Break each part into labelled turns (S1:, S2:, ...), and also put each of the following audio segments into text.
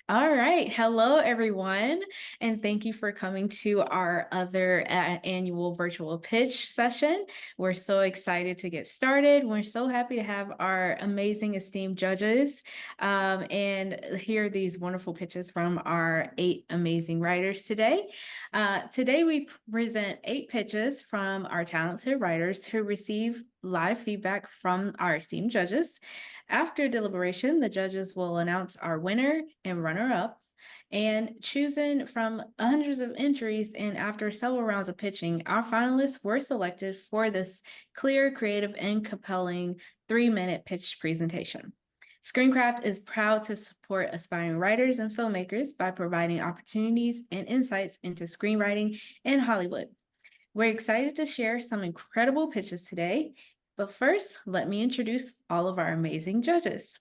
S1: All right. Hello, everyone. And thank you for coming to our other annual virtual pitch session. We're so excited to get started. We're so happy to have our amazing, esteemed judges and hear these wonderful pitches from our 8 amazing writers today. Today, we present 8 pitches from our talented writers who receive live feedback from our esteemed judges. After deliberation, the judges will announce our winner and runner-ups, and choosing from hundreds of entries and after several rounds of pitching, our finalists were selected for this clear, creative, and compelling 3-minute pitch presentation. ScreenCraft is proud to support aspiring writers and filmmakers by providing opportunities and insights into screenwriting in Hollywood. We're excited to share some incredible pitches today, but first, let me introduce all of our amazing judges.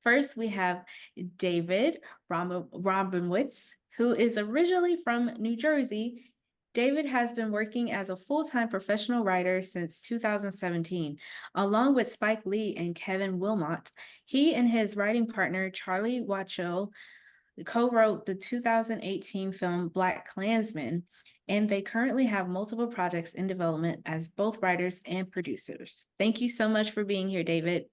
S1: First, we have David Robinowitz, who is originally from New Jersey. David has been working as a full-time professional writer since 2017, along with Spike Lee and Kevin Wilmot. He and his writing partner, Charlie Wacho, co-wrote the 2018 film Black Klansman, and they currently have multiple projects in development as both writers and producers. Thank you so much for being here, David.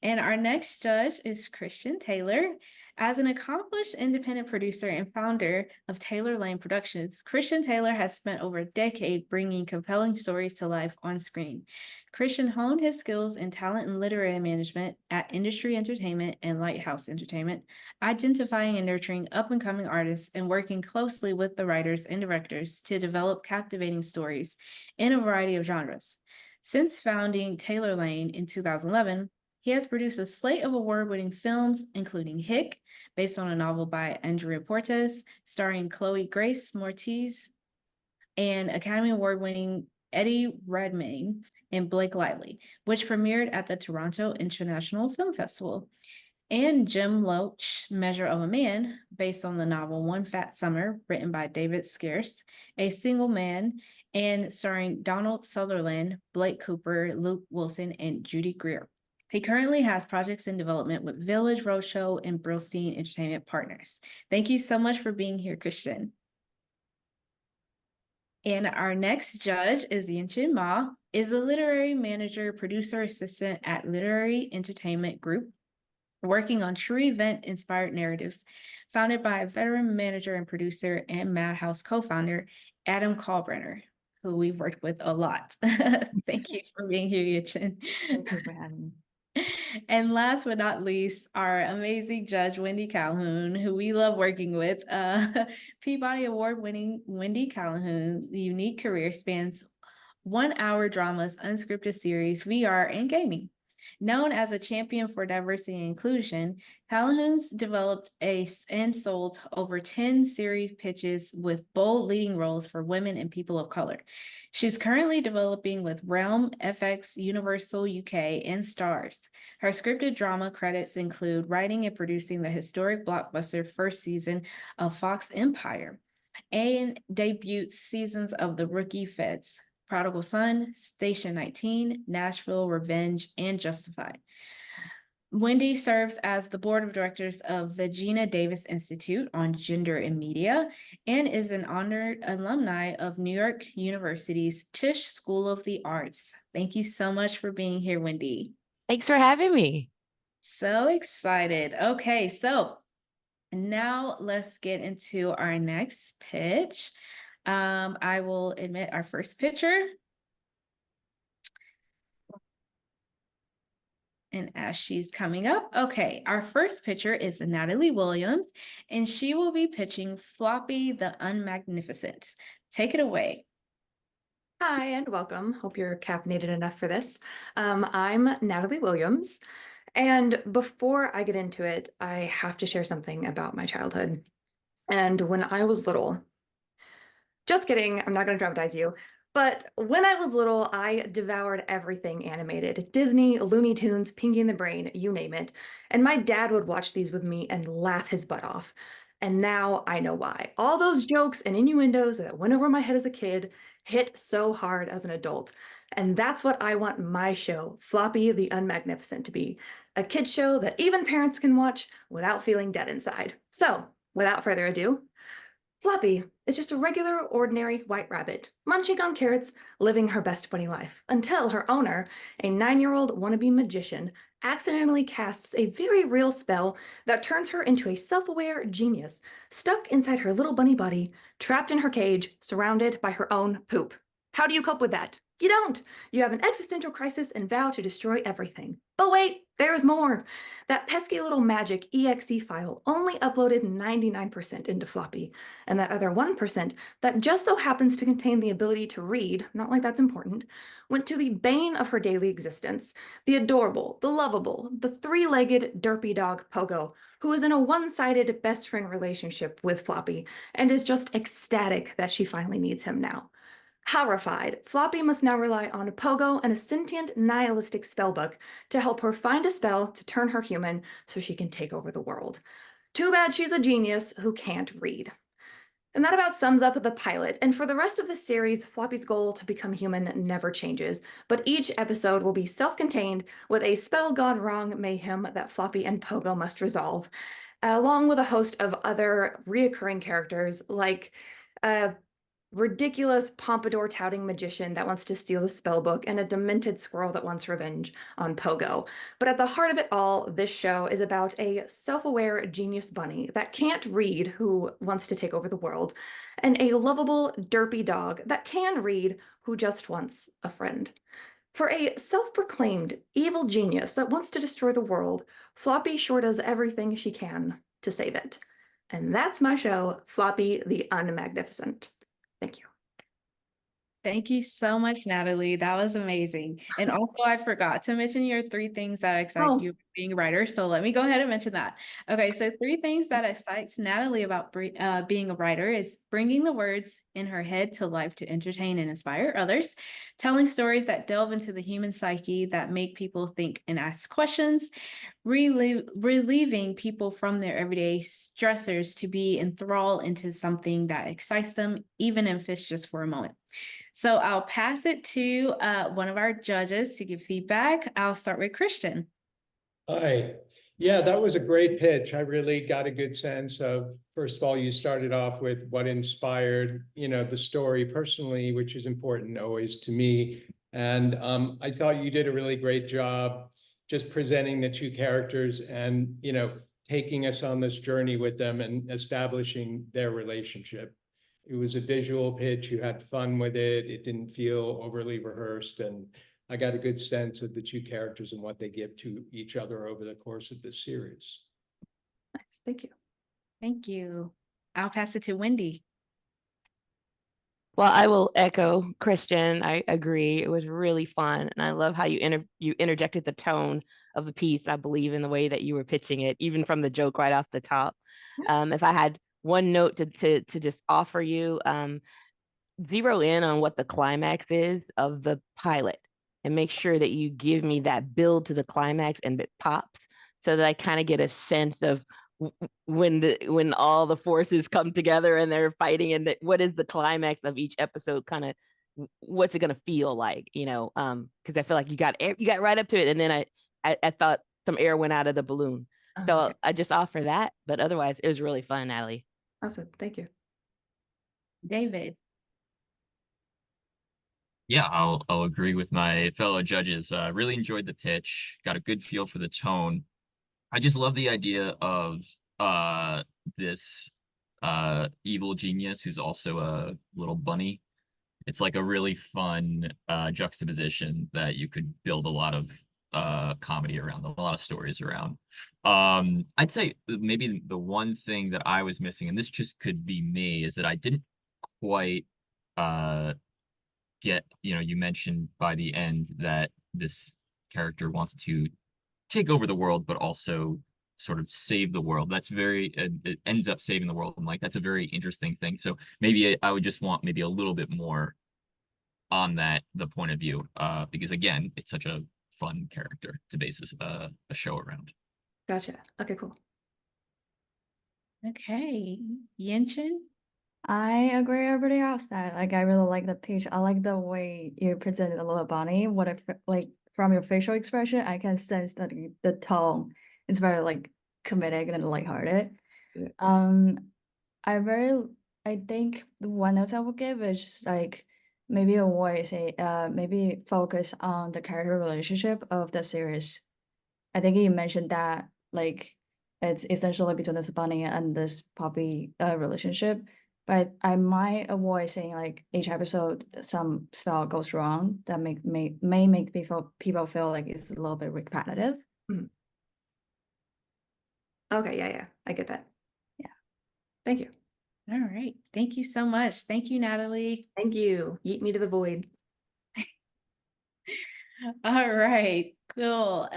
S1: And our next judge is Christian Taylor. As an accomplished independent producer and founder of Taylor Lane Productions, Christian Taylor has spent over a decade bringing compelling stories to life on screen. Christian honed his skills and talent in literary management at Industry Entertainment and Lighthouse Entertainment, identifying and nurturing up-and-coming artists and working closely with the writers and directors to develop captivating stories in a variety of genres. Since founding Taylor Lane in 2011, he has produced a slate of award-winning films, including Hick, based on a novel by Andrea Portes, starring Chloe Grace Moretz, and Academy Award-winning Eddie Redmayne and Blake Lively, which premiered at the Toronto International Film Festival, and Jim Loach, Measure of a Man, based on the novel One Fat Summer, written by David Scarce, A Single Man, and starring Donald Sutherland, Blake Cooper, Luke Wilson, and Judy Greer. He currently has projects in development with Village Roadshow and Brillstein Entertainment Partners. Thank you so much for being here, Christian. And our next judge is Yinchin Ma, is a literary manager, producer, assistant at Literary Entertainment Group, working on true event-inspired narratives, founded by a veteran manager and producer and Madhouse co-founder, Adam Kalbrenner, who we've worked with a lot. Thank you for being here, Yinchin.
S2: Thank you for having me.
S1: And last but not least, our amazing judge, Wendy Calhoun, who we love working with. Peabody Award-winning Wendy Calhoun's unique career spans 1-hour dramas, unscripted series, VR, and gaming. Known as a champion for diversity and inclusion, Calhoun's developed and sold over 10 series pitches with bold leading roles for women and people of color. She's currently developing with Realm, FX, Universal UK, and Stars. Her scripted drama credits include writing and producing the historic blockbuster first season of Fox Empire and debut seasons of The Rookie Feds, Prodigal Son, Station 19, Nashville, Revenge, and Justified. Wendy serves as the board of directors of the Gina Davis Institute on Gender and Media and is an honored alumni of New York University's Tisch School of the Arts. Thank you so much for being here, Wendy.
S2: Thanks for having me.
S1: So excited. Okay, so now let's get into our next pitch. I will admit our first pitcher. And as she's coming up, okay, our first pitcher is Natalie Williams, and she will be pitching Floppy the Unmagnificent. Take it away.
S3: Hi, and welcome. Hope you're caffeinated enough for this. I'm Natalie Williams, and before I get into it, I have to share something about my childhood. And when I was little, just kidding, I'm not going to dramatize you, but when I was little, I devoured everything animated. Disney, Looney Tunes, Pinky and the Brain, you name it. And my dad would watch these with me and laugh his butt off. And now I know why. All those jokes and innuendos that went over my head as a kid hit so hard as an adult. And that's what I want my show, Floppy the Unmagnificent, to be. a kid's show that even parents can watch without feeling dead inside. So, without further ado, Floppy is just a regular, ordinary white rabbit, munching on carrots, living her best bunny life, until her owner, a 9-year-old wannabe magician, accidentally casts a very real spell that turns her into a self-aware genius, stuck inside her little bunny body, trapped in her cage, surrounded by her own poop. How do you cope with that? You don't! You have an existential crisis and vow to destroy everything. But wait, there's more! That pesky little magic exe file only uploaded 99% into Floppy, and that other 1% that just so happens to contain the ability to read, not like that's important, went to the bane of her daily existence, the adorable, the lovable, the three-legged derpy dog Pogo, who is in a one-sided best friend relationship with Floppy and is just ecstatic that she finally needs him now. Horrified, Floppy must now rely on Pogo and a sentient nihilistic spellbook to help her find a spell to turn her human so she can take over the world. Too bad she's a genius who can't read. And that about sums up the pilot. And for the rest of the series, Floppy's goal to become human never changes, but each episode will be self-contained with a spell gone wrong mayhem that Floppy and Pogo must resolve, along with a host of other reoccurring characters like ridiculous pompadour touting magician that wants to steal the spell book, and a demented squirrel that wants revenge on Pogo. But at the heart of it all, this show is about a self-aware genius bunny that can't read who wants to take over the world, and a lovable derpy dog that can read who just wants a friend. For a self-proclaimed evil genius that wants to destroy the world, Floppy sure does everything she can to save it. And that's my show, Floppy the Unmagnificent. Thank you.
S1: Thank you so much, Natalie. That was amazing. And also, I forgot to mention your 3 things that excite
S3: Oh.
S1: you about being a writer. So let me go ahead and mention that. Okay, so 3 things that excites Natalie about being a writer is bringing the words in her head to life to entertain and inspire others, telling stories that delve into the human psyche that make people think and ask questions, relieving people from their everyday stressors to be enthralled into something that excites them, even if it's just for a moment. So I'll pass it to one of our judges to give feedback. I'll start with Christian.
S4: Hi. Yeah, that was a great pitch. I really got a good sense of, first of all, you started off with what inspired, the story personally, which is important always to me. And I thought you did a really great job just presenting the 2 characters and, taking us on this journey with them and establishing their relationship. It was a visual pitch. You had fun with it. It didn't feel overly rehearsed. And I got a good sense of the 2 characters and what they give to each other over the course of this series.
S3: Nice. Thank you.
S1: Thank you. I'll pass it to Wendy.
S2: Well, I will echo Christian. I agree. It was really fun. And I love how you interjected the tone of the piece. I believe in the way that you were pitching it, even from the joke right off the top. If I had one note to just offer you, zero in on what the climax is of the pilot and make sure that you give me that build to the climax and it pops so that I kind of get a sense of when all the forces come together and they're fighting, and what is the climax of each episode, kind of what's it going to feel like, because I feel like you got right up to it, and then I thought some air went out of the balloon. So
S3: Okay.
S2: I just offer that, but otherwise it was really fun, Natalie.
S3: Awesome. Thank you.
S1: David.
S5: Yeah, I'll agree with my fellow judges. Really enjoyed the pitch, got a good feel for the tone. I just love the idea of this evil genius who's also a little bunny. It's like a really fun juxtaposition that you could build a lot of comedy around, a lot of stories around. I'd say maybe the one thing that I was missing, and this just could be me, is that I didn't quite get, you mentioned by the end that this character wants to take over the world, but also sort of save the world. That's it ends up saving the world. I'm like, that's a very interesting thing. So maybe I would just want maybe a little bit more on the point of view, because again, it's such a fun character to base a show around.
S3: Gotcha. Okay, cool.
S1: Okay. Yenshin.
S6: I agree with everybody else that like I really like the pitch. I like the way you presented a little bunny. What if like from your facial expression, I can sense that the tone is very like comedic and lighthearted.
S3: Yeah.
S6: I very I think the one note I would give is just like maybe avoid say maybe focus on the character relationship of the series. I think you mentioned that like it's essentially between this bunny and this puppy relationship, but I might avoid saying like each episode some spell goes wrong that may make people feel like it's a little bit repetitive.
S3: Okay, yeah, I get that.
S6: Yeah.
S3: Thank you.
S1: All right. Thank you so much. Thank you, Natalie.
S3: Thank you. Yeet me to the void.
S1: All right, cool.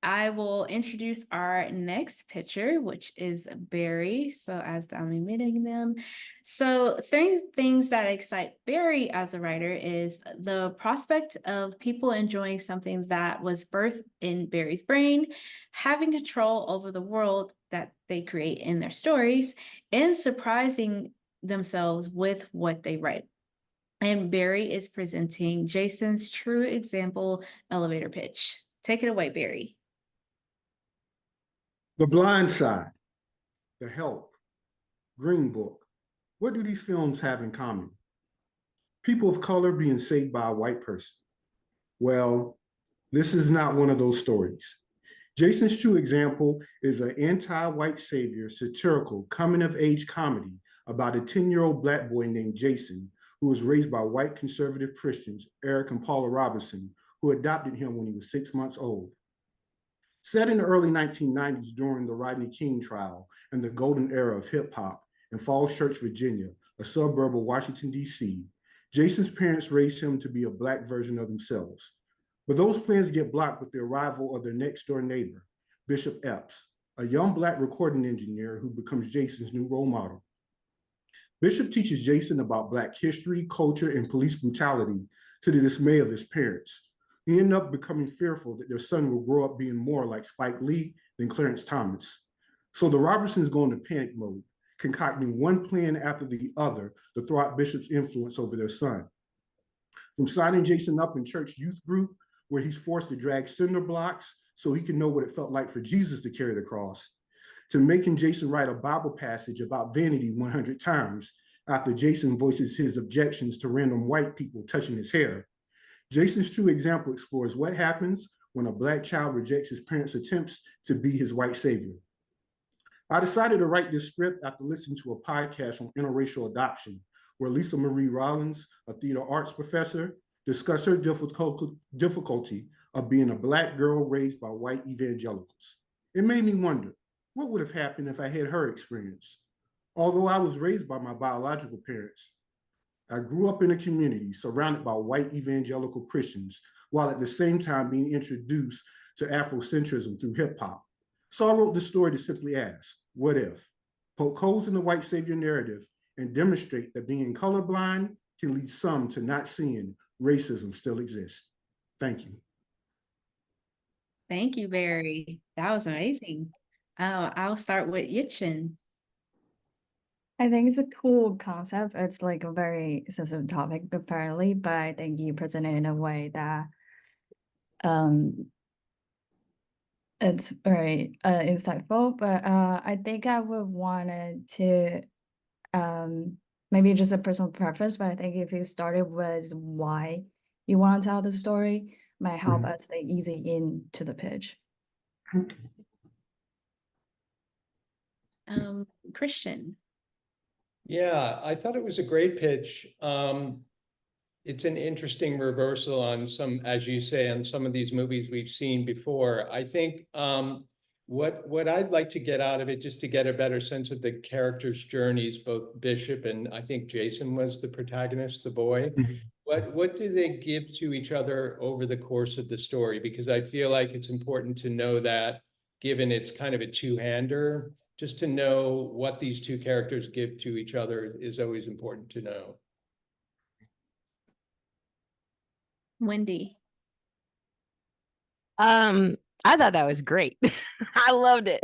S1: I will introduce our next pitcher, which is Barry. So as I'm admitting them, so things that excite Barry as a writer is the prospect of people enjoying something that was birthed in Barry's brain, having control over the world that they create in their stories, and surprising themselves with what they write. And Barry is presenting Jason's true example elevator pitch. Take it away, Barry.
S7: The Blind Side, The Help, Green Book. What do these films have in common? People of color being saved by a white person. Well, this is not one of those stories. Jason's true example is an anti-white savior, satirical, coming-of-age comedy about a 10-year-old Black boy named Jason, who was raised by white conservative Christians, Eric and Paula Robinson, who adopted him when he was 6 months old. Set in the early 1990s during the Rodney King trial and the golden era of hip hop in Falls Church, Virginia, a suburb of Washington, D.C., Jason's parents raised him to be a Black version of themselves. But those plans get blocked with the arrival of their next door neighbor, Bishop Epps, a young Black recording engineer who becomes Jason's new role model. Bishop teaches Jason about Black history, culture, and police brutality to the dismay of his parents. He ended up becoming fearful that their son will grow up being more like Spike Lee than Clarence Thomas. So the Robertsons go into panic mode, concocting one plan after the other to throw out Bishop's influence over their son. From signing Jason up in church youth group, where he's forced to drag cinder blocks so he can know what it felt like for Jesus to carry the cross, to making Jason write a Bible passage about vanity 100 times after Jason voices his objections to random white people touching his hair. Jason's true example explores what happens when a Black child rejects his parents' attempts to be his white savior. I decided to write this script after listening to a podcast on interracial adoption, where Lisa Marie Rollins, a theater arts professor, discussed her difficulty of being a Black girl raised by white evangelicals. It made me wonder, what would have happened if I had her experience? Although I was raised by my biological parents, I grew up in a community surrounded by white evangelical Christians, while at the same time being introduced to Afrocentrism through hip hop. So I wrote this story to simply ask, what if? Poke holes in the white savior narrative and demonstrate that being colorblind can lead some to not seeing racism still exists. Thank you.
S1: Thank you, Barry. That was amazing. I'll start with Yichin.
S6: I think it's a cool concept. It's like a very sensitive topic apparently, but I think you present it in a way that it's very insightful. But I think I would wanted to maybe just a personal preference, but I think if you started with why you want to tell the story, might help us stay easy into the pitch.
S1: Christian.
S4: Yeah, I thought it was a great pitch. It's an interesting reversal on some, as you say, on some of these movies we've seen before. I think what I'd like to get out of it, just to get a better sense of the characters' journeys, both Bishop and I think Jason was the protagonist, the boy. What do they give to each other over the course of the story? Because I feel like it's important to know that, given it's kind of a two-hander, just to know what these two characters give to each other is always important to know.
S1: Wendy.
S2: I thought that was great. I loved it.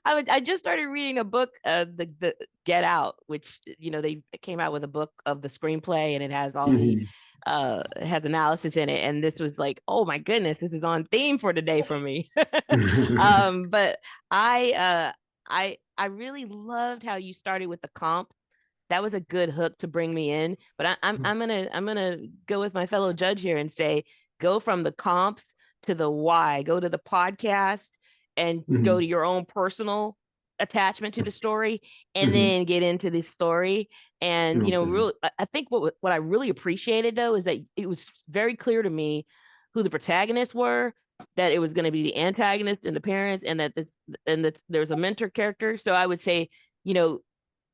S2: I just started reading a book, the Get Out, which they came out with a book of the screenplay, and it has all the
S7: Mhm.
S2: it has analysis in it. And this was like, oh my goodness, this is on theme for today for me. But I really loved how you started with the comp. That was a good hook to bring me in. But I'm gonna go with my fellow judge here and say go from the comps to the why. Go to the podcast and go
S7: Mhm.
S2: to your own personal attachment to the story, and
S7: Mhm.
S2: then get into this story. And
S7: Okay.
S2: really, I think what I really appreciated though is that it was very clear to me who the protagonists were. That it was going to be the antagonist and the parents, and that there's a mentor character. So I would say, you know,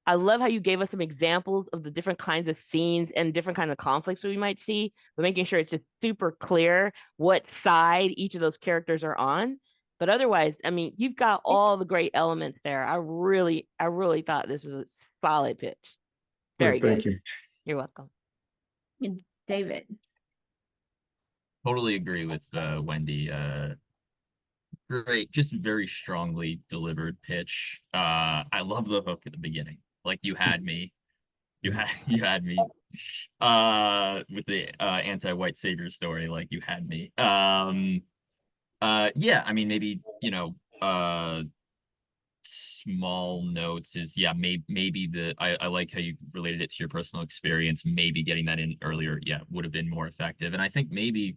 S2: I love how you gave us some examples of the different kinds of scenes and different kinds of conflicts we might see, but making sure it's just super clear what side each of those characters are on. But otherwise, I mean, you've got all the great elements there. I really thought this was a solid pitch.
S7: Well,
S2: Very
S7: thank
S2: good.
S7: you.
S2: You're welcome.
S1: And David.
S5: Totally agree with Wendy. Great, just very strongly delivered pitch. I love the hook at the beginning. Like you had me. You had me. With the anti-white savior story, like you had me. Yeah, I mean maybe, small notes is yeah, maybe I like how you related it to your personal experience. Maybe getting that in earlier, yeah, would have been more effective. And I think maybe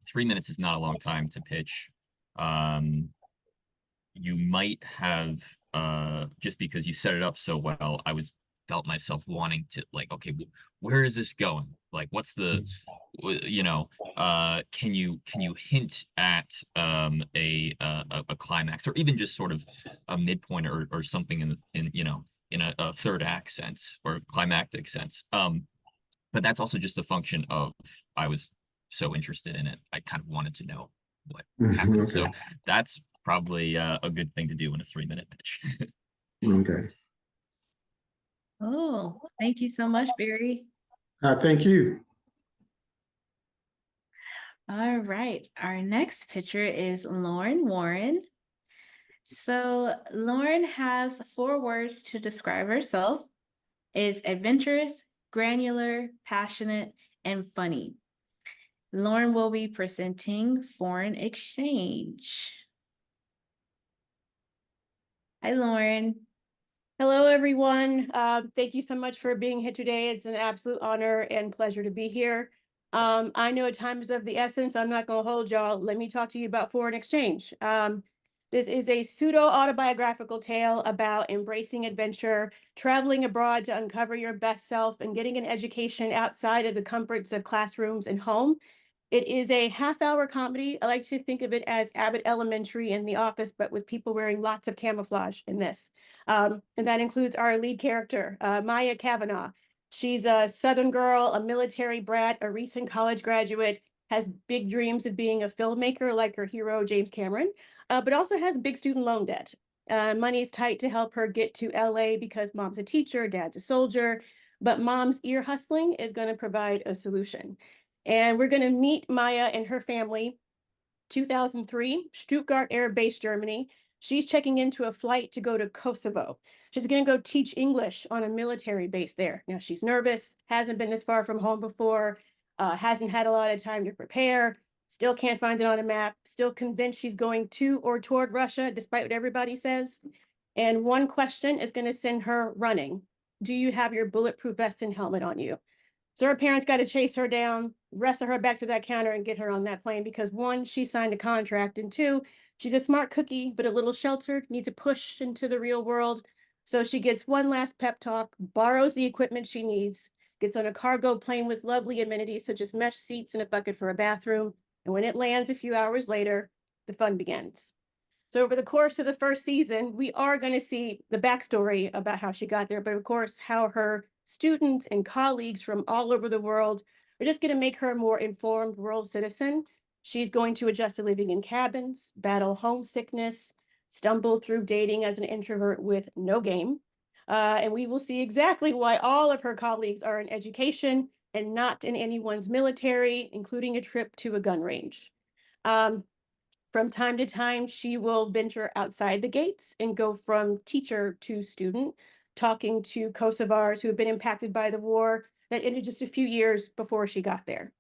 S5: 3 minutes is not a long time to pitch. Um, you might have just because you set it up so well, I was felt myself wanting to like, okay, where is this going? Like, what's the, can you hint at a climax or even just sort of a midpoint or something in a third act sense or climactic sense. But that's also just a function of I was so interested in it. I kind of wanted to know what happened.
S7: Okay.
S5: So that's probably a good thing to do in a 3-minute pitch.
S7: Okay.
S1: Oh, thank you so much, Barry.
S7: Thank you.
S1: All right, our next pitcher is Lauren Warren. So Lauren has 4 words to describe herself: is adventurous, granular, passionate, and funny. Lauren will be presenting foreign exchange. Hi, Lauren.
S8: Hello, everyone. Thank you so much for being here today. It's an absolute honor and pleasure to be here. I know time is of the essence. I'm not going to hold y'all. Let me talk to you about foreign exchange. This is a pseudo-autobiographical tale about embracing adventure, traveling abroad to uncover your best self, and getting an education outside of the comforts of classrooms and home. It is a half-hour comedy. I like to think of it as Abbott Elementary in The Office, but with people wearing lots of camouflage in this. And that includes our lead character, Maya Kavanaugh. She's a Southern girl, a military brat, a recent college graduate, has big dreams of being a filmmaker like her hero, James Cameron, but also has big student loan debt. Money's tight to help her get to LA because mom's a teacher, dad's a soldier, but mom's ear hustling is going to provide a solution. And we're going to meet Maya and her family, 2003, Stuttgart Air Base, Germany. She's checking into a flight to go to Kosovo. She's going to go teach English on a military base there. Now, she's nervous, hasn't been this far from home before, hasn't had a lot of time to prepare, still can't find it on a map, still convinced she's going to or toward Russia, despite what everybody says. And one question is going to send her running. Do you have your bulletproof vest and helmet on you? So her parents got to chase her down, wrestle her back to that counter and get her on that plane because 1, she signed a contract, and 2, she's a smart cookie, but a little sheltered, needs a push into the real world. So she gets one last pep talk, borrows the equipment she needs, gets on a cargo plane with lovely amenities such as mesh seats and a bucket for a bathroom. And when it lands a few hours later, the fun begins. So over the course of the first season, we are going to see the backstory about how she got there, but of course, how her students and colleagues from all over the world are just going to make her a more informed world citizen. She's going to adjust to living in cabins, battle homesickness, stumble through dating as an introvert with no game. And we will see exactly why all of her colleagues are in education and not in anyone's military, including a trip to a gun range. From time to time, she will venture outside the gates and go from teacher to student, talking to Kosovars who have been impacted by the war that ended just a few years before she got there.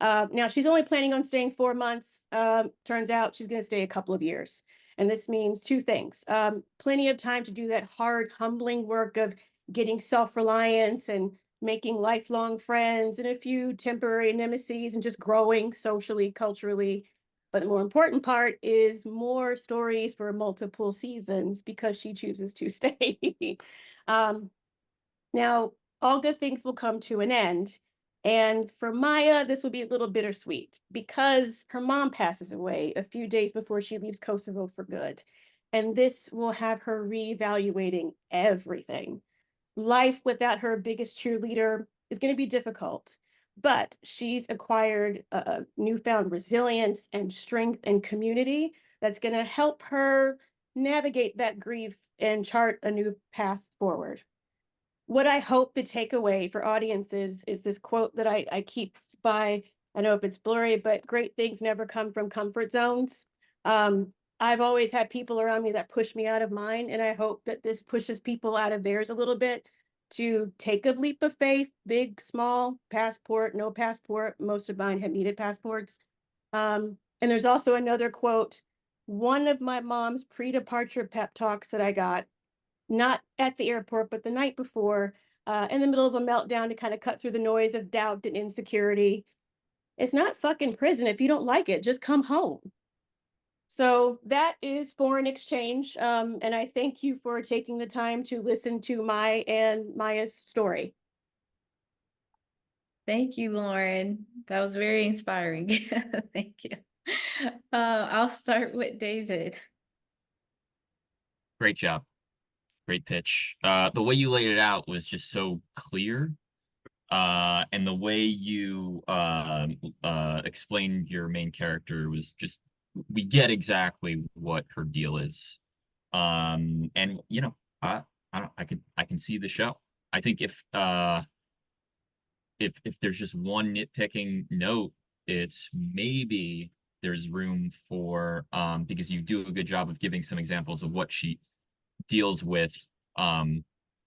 S8: Now, she's only planning on staying 4 months. Turns out she's going to stay a couple of years. And this means two things. Plenty of time to do that hard, humbling work of getting self-reliance and making lifelong friends and a few temporary nemesis and just growing socially, culturally. But the more important part is more stories for multiple seasons because she chooses to stay. Now, all good things will come to an end. And for Maya, this will be a little bittersweet because her mom passes away a few days before she leaves Kosovo for good. And this will have her reevaluating everything. Life without her biggest cheerleader is going to be difficult, but she's acquired a newfound resilience and strength and community that's going to help her navigate that grief and chart a new path forward. What I hope the takeaway for audiences is this quote that I keep by, I know if it's blurry, but great things never come from comfort zones. I've always had people around me that push me out of mine, and I hope that this pushes people out of theirs a little bit to take a leap of faith, big, small, passport, no passport. Most of mine have needed passports. And there's also another quote, one of my mom's pre-departure pep talks that I got, not at the airport, but the night before, in the middle of a meltdown to kind of cut through the noise of doubt and insecurity. It's not fucking prison. If you don't like it, just come home. So that is Foreign Exchange. And I thank you for taking the time to listen to my and Maya's story.
S1: Thank you, Lauren. That was very inspiring. Thank you. I'll start with David.
S5: Great job. Great pitch. The way you laid it out was just so clear. And the way you explained your main character was just, we get exactly what her deal is. And you know, I can see the show. I think if there's just one nitpicking note, it's maybe there's room for because you do a good job of giving some examples of what she deals with, and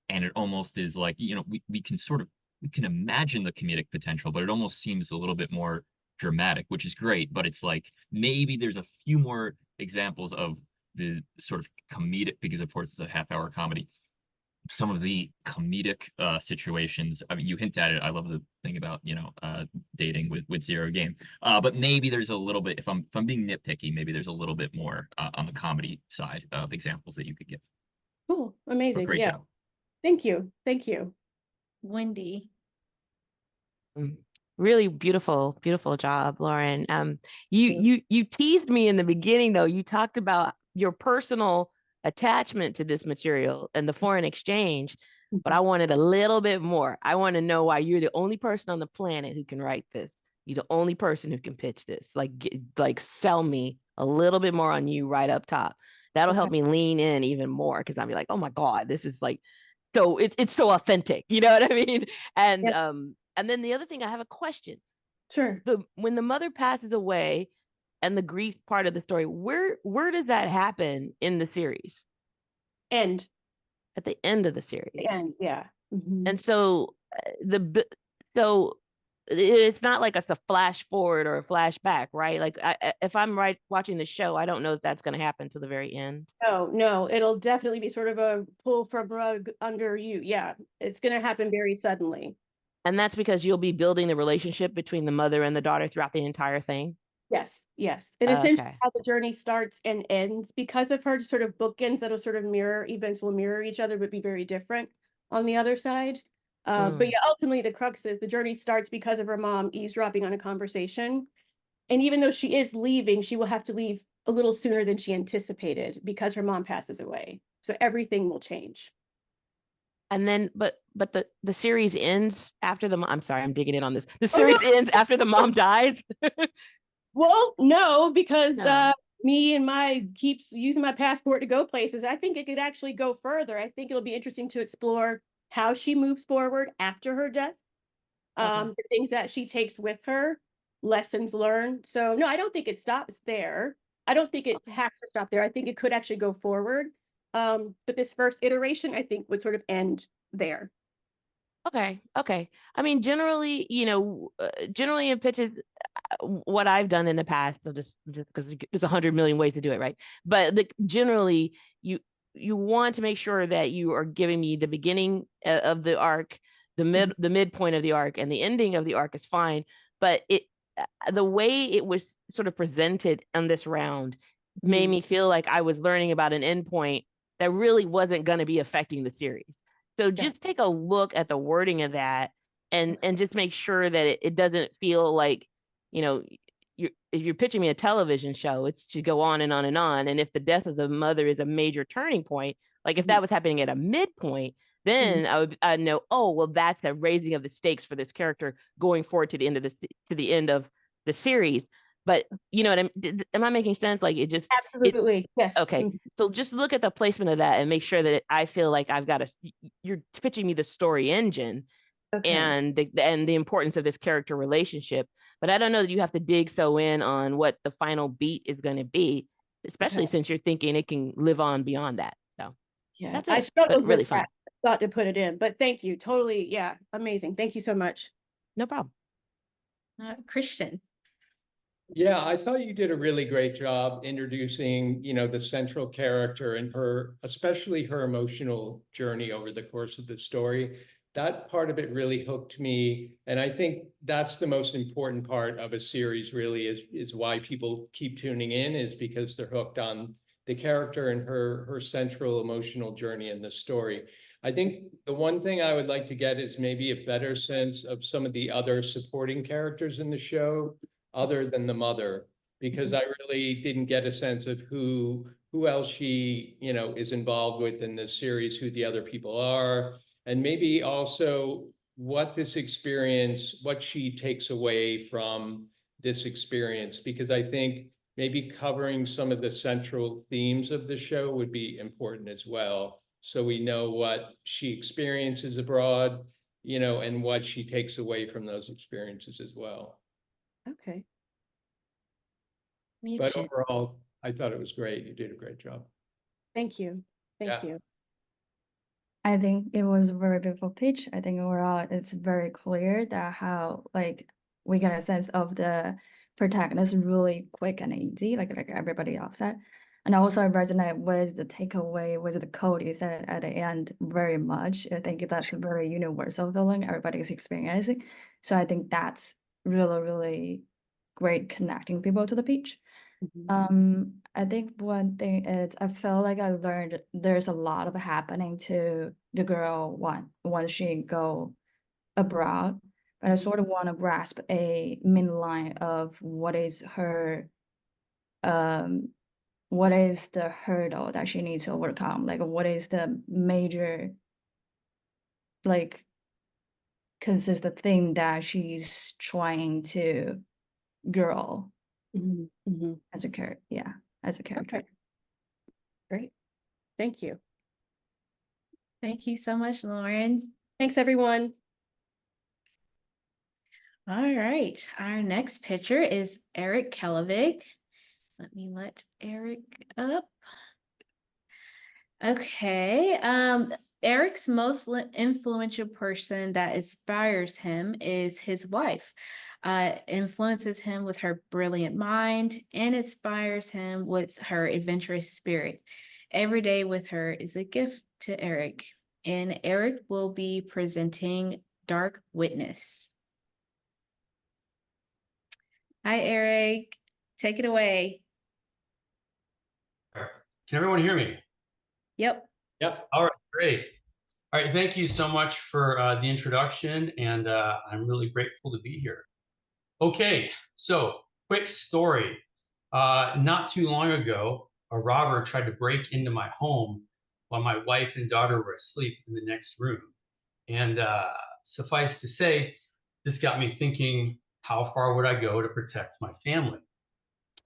S5: it almost is like, you know, we can imagine the comedic potential, but it almost seems a little bit more dramatic, which is great. But it's like maybe there's a few more examples of the sort of comedic, because of course it's a half-hour comedy, some of the comedic situations. I mean, you hint at it. I love the thing about, you know, dating with zero game. But maybe there's a little bit, if I'm being nitpicky, maybe there's a little bit more on the comedy side of examples that you could give.
S8: Cool. Amazing.
S5: But great
S8: Yeah.
S5: job.
S8: Thank you. Thank you.
S1: Wendy.
S2: Really beautiful, beautiful job, Lauren. You teased me in the beginning though. You talked about your personal attachment to this material and the foreign exchange, but I wanted a little bit more. I want to know why you're the only person on the planet who can write this. You're the only person who can pitch this. Like sell me a little bit more on you right up top. That'll help me lean in even more because I'll be like, oh my God, this is like so it's so authentic. You know what I mean? And and then the other thing, I have a question.
S8: Sure.
S2: When the mother passes away and the grief part of the story, where does that happen in the series?
S8: End.
S2: At the end of the series.
S8: The end, yeah.
S2: And so so it's not like a flash forward or a flashback, right? Like if I'm watching the show, I don't know if that's going to happen to the very end.
S8: No, it'll definitely be sort of a pull from rug under you. Yeah, it's going to happen very suddenly.
S2: And that's because you'll be building the relationship between the mother and the daughter throughout the entire thing.
S8: Yes. And essentially how the journey starts and ends because of her sort of bookends that'll sort of events will mirror each other, but be very different on the other side. But yeah, ultimately the crux is the journey starts because of her mom eavesdropping on a conversation. And even though she is leaving, she will have to leave a little sooner than she anticipated because her mom passes away. So everything will change.
S2: And then, but the series ends after I'm sorry, I'm digging in on this. The series ends after the mom dies.
S8: Well, no, because me and my keeps using my passport to go places. I think it could actually go further. I think it'll be interesting to explore how she moves forward after her death, the things that she takes with her, lessons learned. So no, I don't think it stops there. I don't think it has to stop there. I think it could actually go forward. But this first iteration, I think, would sort of end there.
S2: Okay, okay. I mean, generally, generally in pitches, what I've done in the past, so just because there's 100 million ways to do it, right? But generally, you want to make sure that you are giving me the beginning of the arc, the midpoint of the arc, and the ending of the arc is fine. But the way it was sort of presented on this round made me feel like I was learning about an endpoint that really wasn't going to be affecting the series. So just take a look at the wording of that and just make sure that it doesn't feel like, if you're pitching me a television show, it should go on and on and on. And if the death of the mother is a major turning point, like if that was happening at a midpoint, then I'd know, oh, well, that's a raising of the stakes for this character going forward to the end of the series. But you know what am I making sense? Like it just
S8: Absolutely. Yes.
S2: Okay. So just look at the placement of that and make sure that I feel like you're pitching me the story engine and the importance of this character relationship. But I don't know that you have to dig so in on what the final beat is going to be, especially since you're thinking it can live on beyond that. So
S8: yeah,
S2: that's
S8: I
S2: it.
S8: struggled
S2: But really
S8: with
S2: fun.
S8: that. Thought to put it in, but thank you. Totally. Yeah. Amazing. Thank you so much.
S2: No problem.
S1: Christian.
S4: Yeah, I thought you did a really great job introducing, the central character and especially her emotional journey over the course of the story. That part of it really hooked me. And I think that's the most important part of a series really is why people keep tuning in, is because they're hooked on the character and her central emotional journey in the story. I think the one thing I would like to get is maybe a better sense of some of the other supporting characters in the show, other than the mother, because I really didn't get a sense of who else she, is involved with in this series, who the other people are, and maybe also what she takes away from this experience, because I think maybe covering some of the central themes of the show would be important as well. So we know what she experiences abroad, and what she takes away from those experiences as well.
S8: Okay.
S4: But overall, I thought it was great. You did a great job.
S8: Thank you. Thank you.
S6: I think it was a very beautiful pitch. I think overall it's very clear that how we get a sense of the protagonist really quick and easy, like everybody else said. And also I resonate with the takeaway with the code you said at the end very much. I think that's a very universal feeling everybody's experiencing. So I think that's really, really great connecting people to the pitch. I think one thing is I felt like I learned there's a lot of happening to the girl once she go abroad, but I sort of want to grasp a midline of what is the hurdle that she needs to overcome, like what is the major consistent thing that she's trying to grow as a character. Yeah, as a character.
S8: Okay. Great. Thank you.
S1: Thank you so much, Lauren.
S8: Thanks, everyone.
S1: All right. Our next pitcher is Eric Kelevig. Let me let Eric up. Okay. Eric's most influential person that inspires him is his wife. Influences him with her brilliant mind and inspires him with her adventurous spirit. Every day with her is a gift to Eric, and Eric will be presenting Dark Witness. Hi, Eric. Take it away.
S9: Can everyone hear me?
S1: Yep.
S4: Yep.
S9: All right, great. All right, thank you so much for the introduction, and I'm really grateful to be here. Okay, so quick story. Not too long ago, a robber tried to break into my home while my wife and daughter were asleep in the next room. And suffice to say, this got me thinking, how far would I go to protect my family?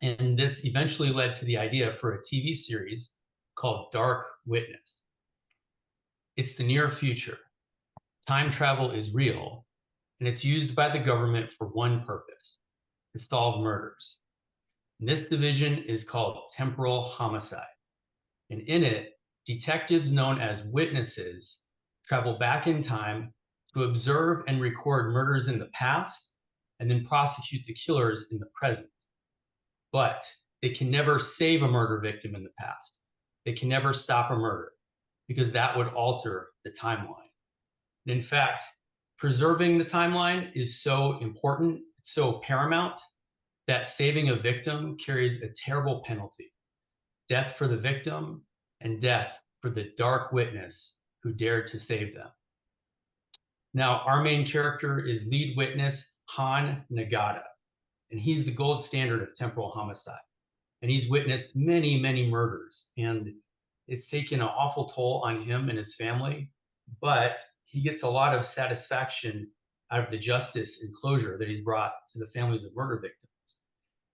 S9: And this eventually led to the idea for a TV series called Dark Witness. It's the near future. Time travel is real, and it's used by the government for one purpose: to solve murders. And this division is called temporal homicide. And in it, detectives known as witnesses travel back in time to observe and record murders in the past and then prosecute the killers in the present. But they can never save a murder victim in the past. They can never stop a murder because that would alter the timeline. And in fact, preserving the timeline is so important, so paramount, that saving a victim carries a terrible penalty: death for the victim and death for the dark witness who dared to save them. Now, our main character is lead witness Han Nagata, and he's the gold standard of temporal homicide. And he's witnessed many, many murders, and it's taken an awful toll on him and his family, but he gets a lot of satisfaction out of the justice and closure that he's brought to the families of murder victims.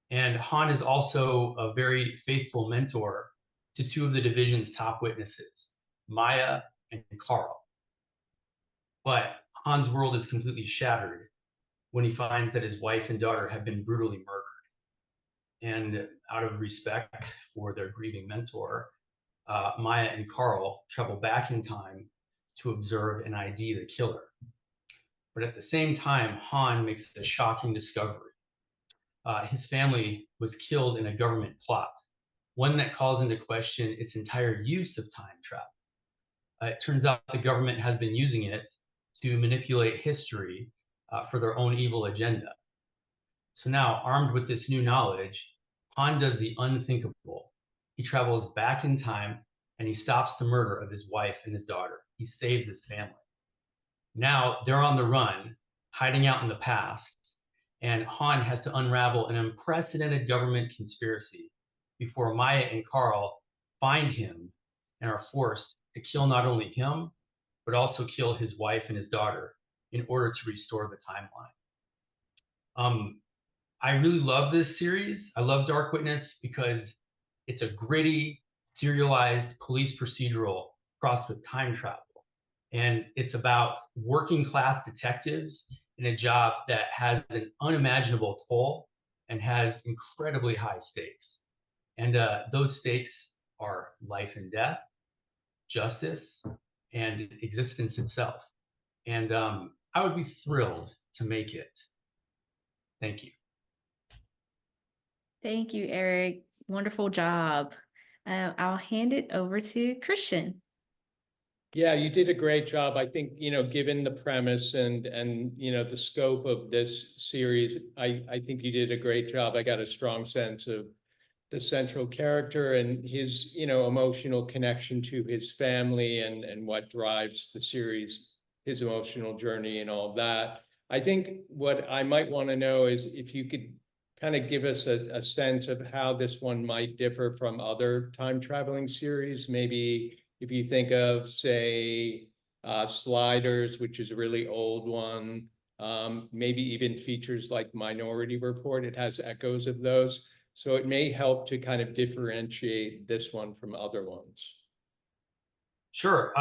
S9: And Han is also a very faithful mentor to two of the division's top witnesses, Maya and Carl. But Han's world is completely shattered when he finds that his wife and daughter have been brutally murdered. And out of respect for their grieving mentor, Maya and Carl travel back in time to observe and ID the killer. But at the same time, Han makes a shocking discovery. His family was killed in a government plot, one that calls into question its entire use of time travel. It turns out the government has been using it to manipulate history for their own evil agenda. So now, armed with this new knowledge, Han does the unthinkable. He travels back in time and he stops the murder of his wife and his daughter. He saves his family. Now they're on the run, hiding out in the past, and Han has to unravel an unprecedented government conspiracy before Maya and Carl find him and are forced to kill not only him, but also kill his wife and his daughter in order to restore the timeline. I really love this series. I love Dark Witness because it's a gritty, serialized police procedural crossed with time travel. And it's about working class detectives in a job that has an unimaginable toll and has incredibly high stakes. And those stakes are life and death, justice, and existence itself. And I would be thrilled to make it. Thank you.
S1: Thank you, Eric. Wonderful job. I'll hand it over to Christian.
S4: Yeah, you did a great job. I think, given the premise and the scope of this series, I think you did a great job. I got a strong sense of the central character and his, emotional connection to his family and what drives the series, his emotional journey and all that. I think what I might want to know is if you could kind of give us a sense of how this one might differ from other time traveling series. Maybe if you think of, say, Sliders, which is a really old one, maybe even features like Minority Report, it has echoes of those. So it may help to kind of differentiate this one from other ones.
S9: Sure.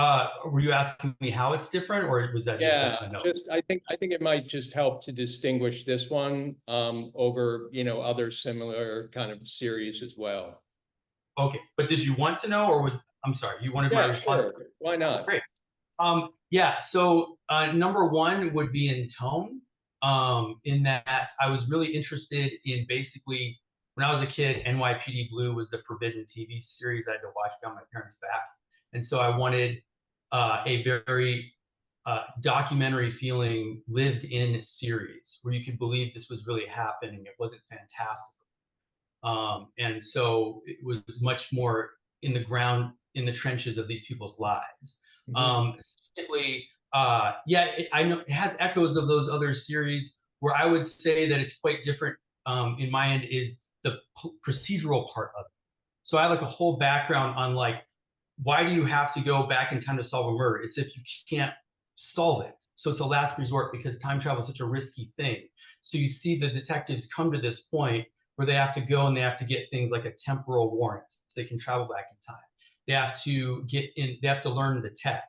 S9: Were you asking me how it's different, or was that just a note?
S4: I think it might just help to distinguish this one over other similar kind of series as well.
S9: Okay, but did you want to know, or I'm sorry, you wanted my response?
S4: Sure. Why not?
S9: Great. Yeah. So number one would be in tone. In that I was really interested in basically when I was a kid, NYPD Blue was the forbidden TV series I had to watch behind my parents' back. And so I wanted a very documentary feeling lived in series where you could believe this was really happening. It wasn't fantastical. And so it was much more in the ground, in the trenches of these people's lives. Secondly, I know it has echoes of those other series. Where I would say that it's quite different in my end is the procedural part of it. So I have like a whole background on like, why do you have to go back in time to solve a murder? It's if you can't solve it. So it's a last resort because time travel is such a risky thing. So you see the detectives come to this point where they have to go and they have to get things like a temporal warrant so they can travel back in time. They have to they have to learn the tech.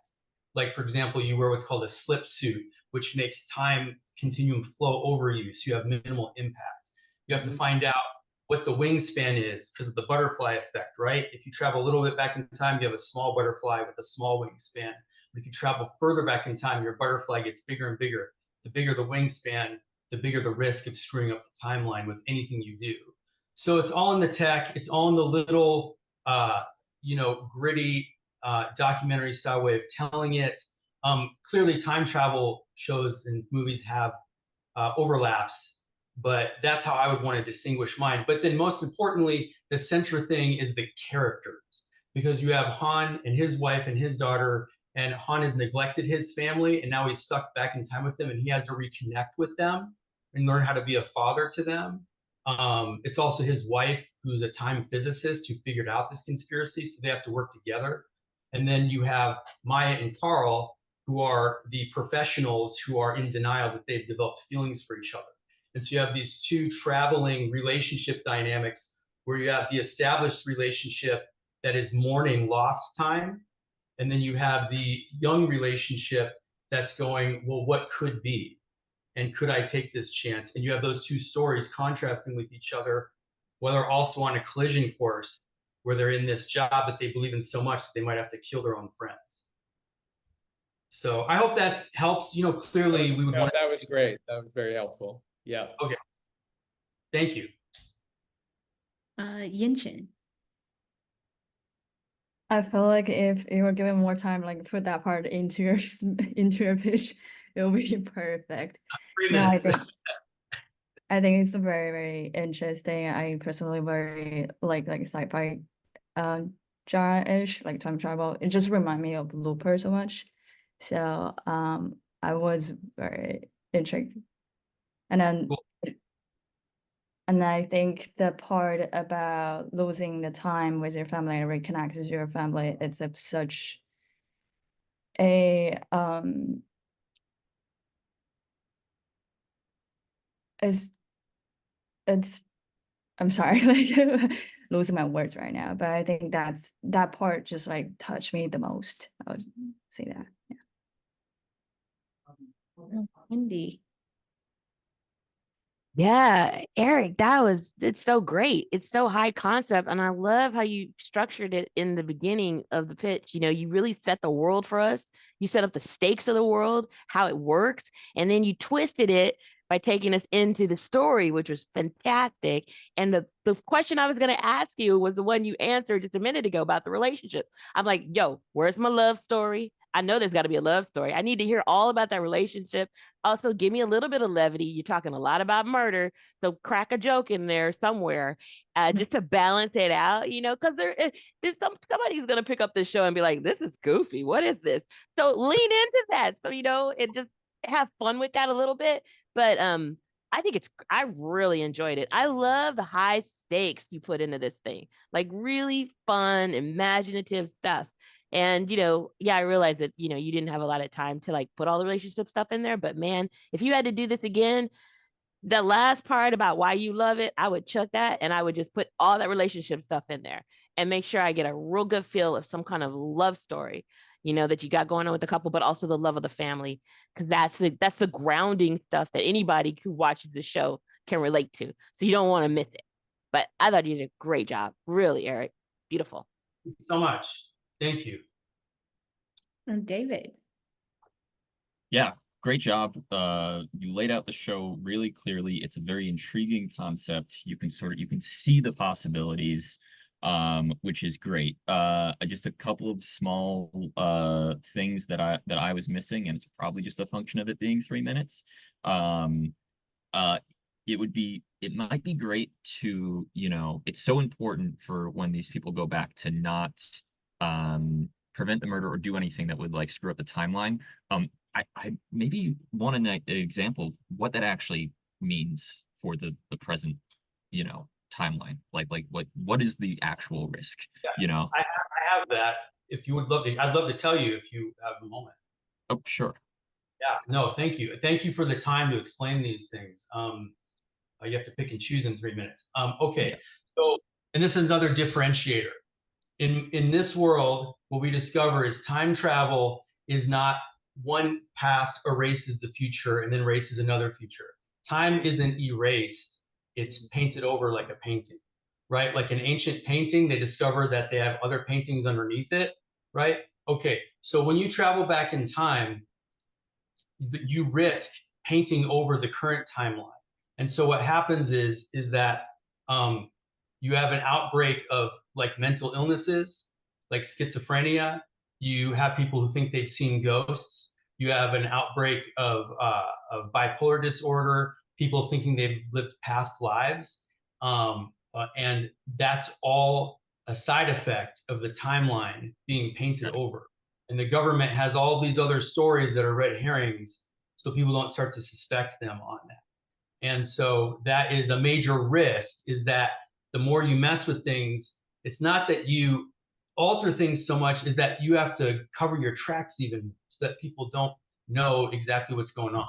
S9: Like, for example, you wear what's called a slip suit, which makes time continuum flow over you so you have minimal impact. You have to find out what the wingspan is because of the butterfly effect, right? If you travel a little bit back in time, you have a small butterfly with a small wingspan. But if you travel further back in time, your butterfly gets bigger and bigger. The bigger the wingspan, the bigger the risk of screwing up the timeline with anything you do. So it's all in the tech. It's all in the little, gritty documentary style way of telling it. Clearly, time travel shows and movies have overlaps, but that's how I would want to distinguish mine. But then most importantly, the central thing is the characters, because you have Han and his wife and his daughter, and Han has neglected his family, and now he's stuck back in time with them, and he has to reconnect with them and learn how to be a father to them. It's also his wife, who's a time physicist, who figured out this conspiracy, so they have to work together. And then you have Maya and Carl, who are the professionals who are in denial that they've developed feelings for each other. And so you have these two traveling relationship dynamics where you have the established relationship that is mourning lost time. And then you have the young relationship that's going, well, what could be? And could I take this chance? And you have those two stories contrasting with each other, while they're also on a collision course where they're in this job that they believe in so much that they might have to kill their own friends. So I hope that helps. Clearly we would want.
S4: That was great. That was very helpful. Yeah.
S9: Okay. Thank you.
S1: Yinchin.
S6: I feel like if you were given more time, like put that part into your pitch, it will be perfect.
S9: 3
S6: No,
S9: minutes.
S6: I think it's very, very interesting. I personally very like sci-fi genre-ish, like time travel. It just reminds me of Looper so much. So I was very intrigued. And then
S9: Cool.
S6: and I think the part about losing the time with your family and reconnect with your family, it's such a it's I'm sorry, like losing my words right now, but I think that part just like touched me the most. I would say that. Yeah.
S1: Wendy.
S2: Yeah, Eric, it's so great. It's so high concept. And I love how you structured it in the beginning of the pitch. You really set the world for us. You set up the stakes of the world, how it works, and then you twisted it by taking us into the story, which was fantastic. And the question I was going to ask you was the one you answered just a minute ago about the relationship. I'm like, yo, where's my love story? I know there's got to be a love story. I need to hear all about that relationship. Also, give me a little bit of levity. You're talking a lot about murder, so crack a joke in there somewhere, just to balance it out. Because there's somebody's gonna pick up this show and be like, "This is goofy. What is this?" So lean into that. So and just have fun with that a little bit. But I really enjoyed it. I love the high stakes you put into this thing, like really fun, imaginative stuff. And, I realized that, you didn't have a lot of time to like put all the relationship stuff in there. But man, if you had to do this again, the last part about why you love it, I would chuck that and I would just put all that relationship stuff in there and make sure I get a real good feel of some kind of love story, that you got going on with the couple, but also the love of the family. Because that's the grounding stuff that anybody who watches the show can relate to. So you don't want to miss it. But I thought you did a great job. Really, Eric. Beautiful.
S9: Thank you so much. Thank you.
S1: And David.
S5: Yeah, great job. You laid out the show really clearly. It's a very intriguing concept. You can see the possibilities, which is great. Just a couple of small things that I was missing, and it's probably just a function of it being 3 minutes. It might be great to, it's so important for when these people go back to not prevent the murder or do anything that would like screw up the timeline. I maybe want an example of what that actually means for the present, timeline. Like what is the actual risk?
S9: Yeah, I have that. If you would love to, I'd love to tell you if you have a moment.
S5: Oh, sure.
S9: Yeah, no, thank you. Thank you for the time to explain these things. You have to pick and choose in 3 minutes. Okay, yeah. So, and this is another differentiator. In this world, what we discover is time travel is not one past erases the future and then erases another future. Time isn't erased. it's painted over like a painting, right? Like an ancient painting, they discover that they have other paintings underneath it, right? Okay, so when you travel back in time, you risk painting over the current timeline. And so what happens is that you have an outbreak of like mental illnesses, like schizophrenia. You have people who think they've seen ghosts. You have an outbreak of bipolar disorder, people thinking they've lived past lives. And that's all a side effect of the timeline being painted over. And the government has all these other stories that are red herrings, so people don't start to suspect them on that. And so that is a major risk, is that the more you mess with things, it's not that you alter things so much, is that you have to cover your tracks even so that people don't know exactly what's going on.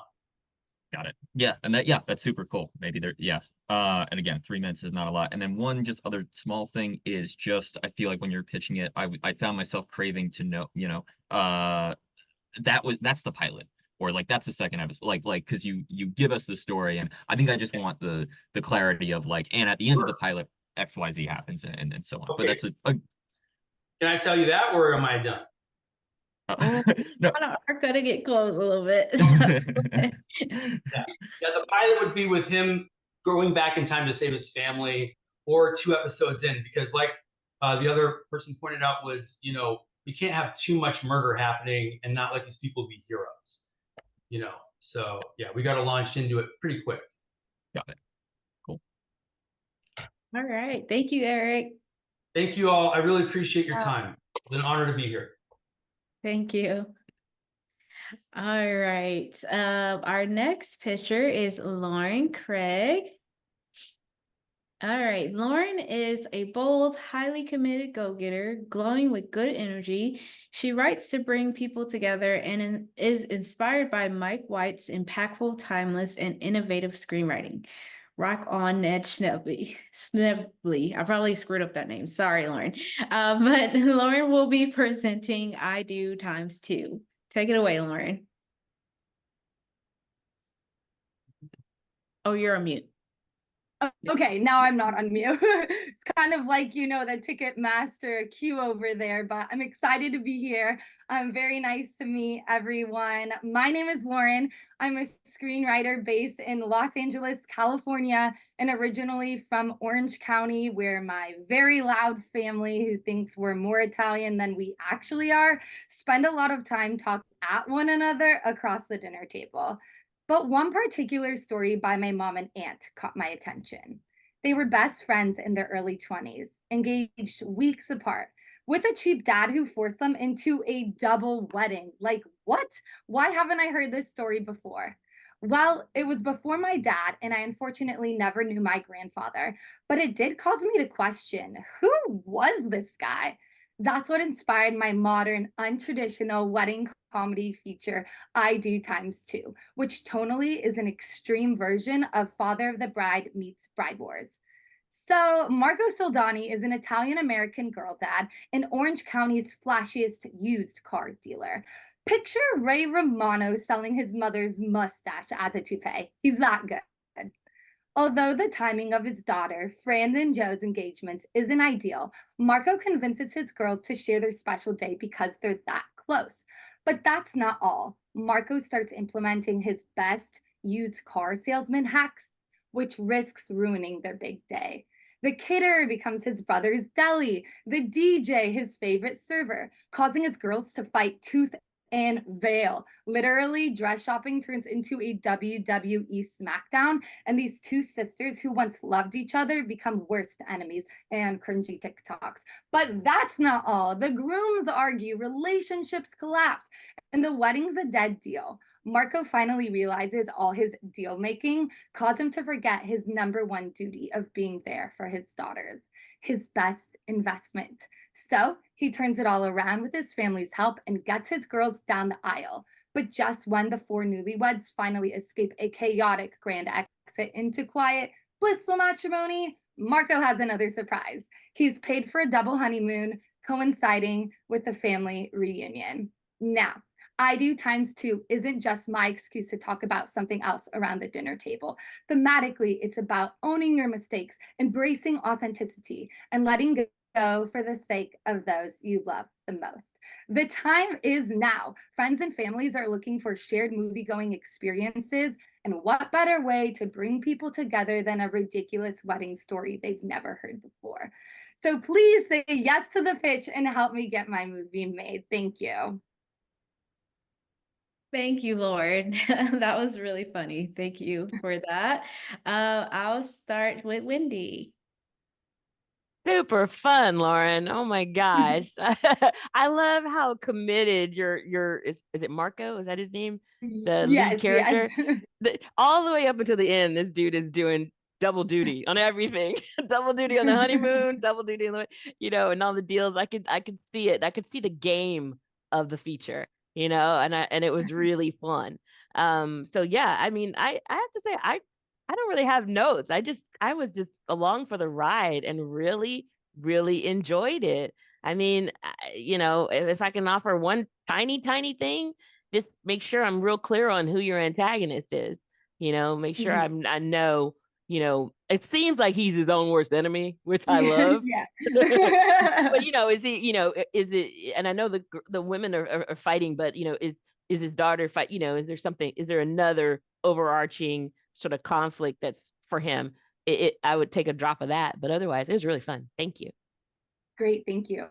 S5: Got it. Yeah, and that's super cool. Maybe there, yeah. And again, 3 minutes is not a lot. And then one just other small thing is just, I feel like when you're pitching it, I found myself craving to know, that's the pilot, or like that's the second episode, like because you give us the story, and I think I just want the clarity of like, and at the end of the pilot, XYZ happens, and so on.
S9: Okay.
S5: But that's
S9: Can I tell you that, or am I done?
S5: No.
S1: We're gonna get close a little bit.
S9: Yeah, the pilot would be with him going back in time to save his family, or 2 episodes in, because like the other person pointed out was, you can't have too much murder happening and not let these people be heroes, So yeah, we got to launch into it pretty quick.
S5: Got it. Cool.
S1: All right. Thank you, Eric.
S9: Thank you all. I really appreciate your time. It's an honor to be here.
S1: Thank you. All right. Our next pitcher is Lauren Craig. All right. Lauren is a bold, highly committed go-getter, glowing with good energy. She writes to bring people together and is inspired by Mike White's impactful, timeless, and innovative screenwriting. Rock on, Ned Schnebley. I probably screwed up that name. Sorry, Lauren. But Lauren will be presenting I Do ×2. Take it away, Lauren. Oh, you're on mute.
S10: Okay, now I'm not on mute. It's kind of like, the Ticketmaster queue over there, but I'm excited to be here. Very nice to meet everyone. My name is Lauren. I'm a screenwriter based in Los Angeles, California, and originally from Orange County, where my very loud family, who thinks we're more Italian than we actually are, spend a lot of time talking at one another across the dinner table. But one particular story by my mom and aunt caught my attention. They were best friends in their early 20s, engaged weeks apart, with a cheap dad who forced them into a double wedding. Like, what? Why haven't I heard this story before? Well, it was before my dad, and I unfortunately never knew my grandfather, but it did cause me to question, who was this guy? That's what inspired my modern, untraditional wedding comedy feature, I Do ×2, which tonally is an extreme version of Father of the Bride meets Bride Wars. So Marco Soldani is an Italian-American girl dad and Orange County's flashiest used car dealer. Picture Ray Romano selling his mother's mustache as a toupee. He's that good. Although the timing of his daughter, Fran and Joe's engagements isn't ideal, Marco convinces his girls to share their special day because they're that close. But that's not all. Marco starts implementing his best used car salesman hacks, which risks ruining their big day. The caterer becomes his brother's deli, the DJ his favorite server, causing his girls to fight tooth and veil. Literally, dress shopping turns into a WWE SmackDown, and these two sisters who once loved each other become worst enemies and cringy TikToks. But that's not all. The grooms argue, relationships collapse, and the wedding's a dead deal. Marco finally realizes all his deal making caused him to forget his #1 duty of being there for his daughters, his best investment. So he turns it all around with his family's help and gets his girls down the aisle. But just when the 4 newlyweds finally escape a chaotic grand exit into quiet, blissful matrimony, Marco has another surprise. He's paid for a double honeymoon coinciding with the family reunion. Now, I do times two isn't just my excuse to talk about something else around the dinner table. Thematically, it's about owning your mistakes, embracing authenticity, and letting go for the sake of those you love the most. The time is now. Friends and families are looking for shared movie-going experiences, and what better way to bring people together than a ridiculous wedding story they've never heard before? So please say yes to the pitch and help me get my movie made. Thank you.
S1: Thank you, Lauren. That was really funny. Thank you for that. I'll start with Wendy.
S2: Super fun, Lauren. Oh my gosh. I love how committed your is it Marco? Is that his name? The lead
S10: Yes, yes.
S2: character. All the way up until the end, this dude is doing double duty on everything. Double duty on the honeymoon, double duty on the, and all the deals. I could see it. I could see the game of the feature, and it was really fun. So yeah, I mean, I have to say I don't really have notes. I was just along for the ride and really, really enjoyed it. I mean, if I can offer one tiny, tiny thing, just make sure I'm real clear on who your antagonist is. Make sure I know, it seems like he's his own worst enemy, which I love.
S10: Yeah.
S2: But is he, is it, and I know the women are fighting, but is his daughter fight, is there another overarching sort of conflict that's for him? I would take a drop of that, but otherwise it was really fun. Thank you.
S10: Great, thank you.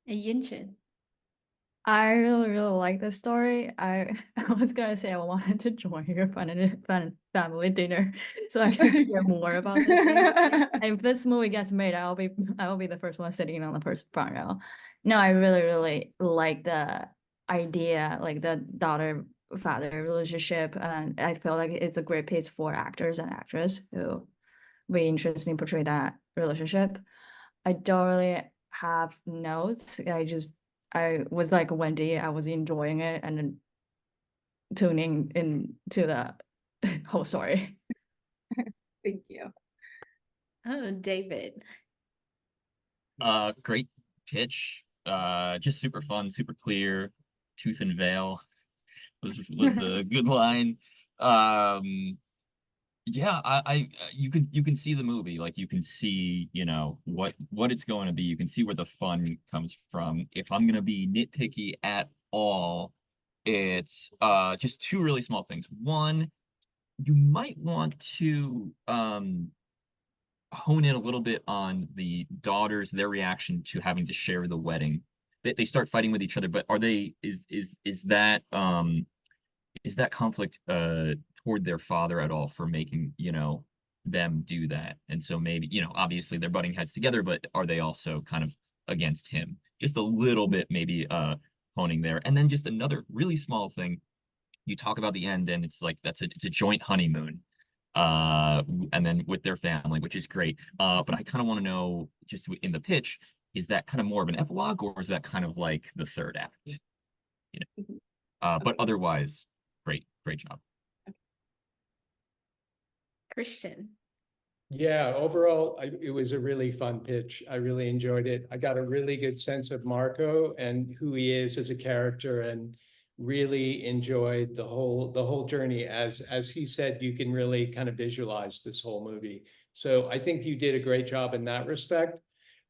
S1: And Yinchin.
S6: I really, really like the story. I was gonna say I wanted to join your family dinner so I can hear more about this thing. And if this movie gets made, I will be the first one sitting on the first front row. No, I really, really like the idea, like the daughter-father relationship, and I feel like it's a great piece for actors and actresses who really interesting portray that relationship. I don't really have notes. I was like Wendy, I was enjoying it and then tuning into the whole story.
S10: Thank you.
S1: Oh, David.
S5: Great pitch. Just super fun, super clear. Tooth and veil was a good line. Yeah, you can see the movie, like you can see, what it's going to be. You can see where the fun comes from. If I'm gonna be nitpicky at all, it's just two really small things. One, you might want to hone in a little bit on the daughters, their reaction to having to share the wedding. They start fighting with each other, but is that conflict toward their father at all for making, them do that? And so maybe, obviously they're butting heads together, but are they also kind of against him? Just a little bit maybe honing there. And then just another really small thing, you talk about the end and it's like it's a joint honeymoon. And then with their family, which is great. But I kind of want to know, just in the pitch, is that kind of more of an epilogue or is that kind of like the third act? But otherwise, great job.
S1: Christian.
S4: Yeah, overall, it was a really fun pitch. I really enjoyed it. I got a really good sense of Marco and who he is as a character, and really enjoyed the whole journey. As he said, you can really kind of visualize this whole movie. So I think you did a great job in that respect.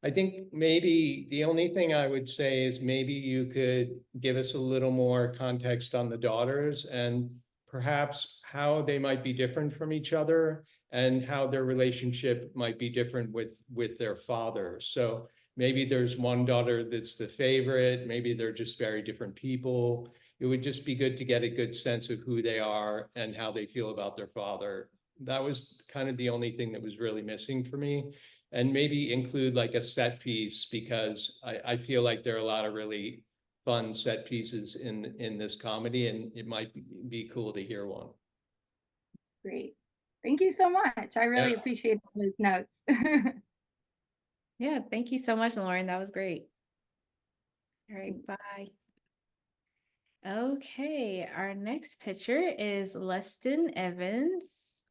S4: I think maybe the only thing I would say is maybe you could give us a little more context on the daughters and perhaps how they might be different from each other and how their relationship might be different with their father. So maybe there's one daughter that's the favorite, maybe they're just very different people. It would just be good to get a good sense of who they are and how they feel about their father. That was kind of the only thing that was really missing for me. And maybe include like a set piece, because I feel like there are a lot of really fun set pieces in this comedy, and it might be cool to hear one.
S10: Great. Thank you so much. I really appreciate those notes.
S1: Yeah, thank you so much, Lauren. That was great. All right, bye. Okay, our next pitcher is Leston Evans.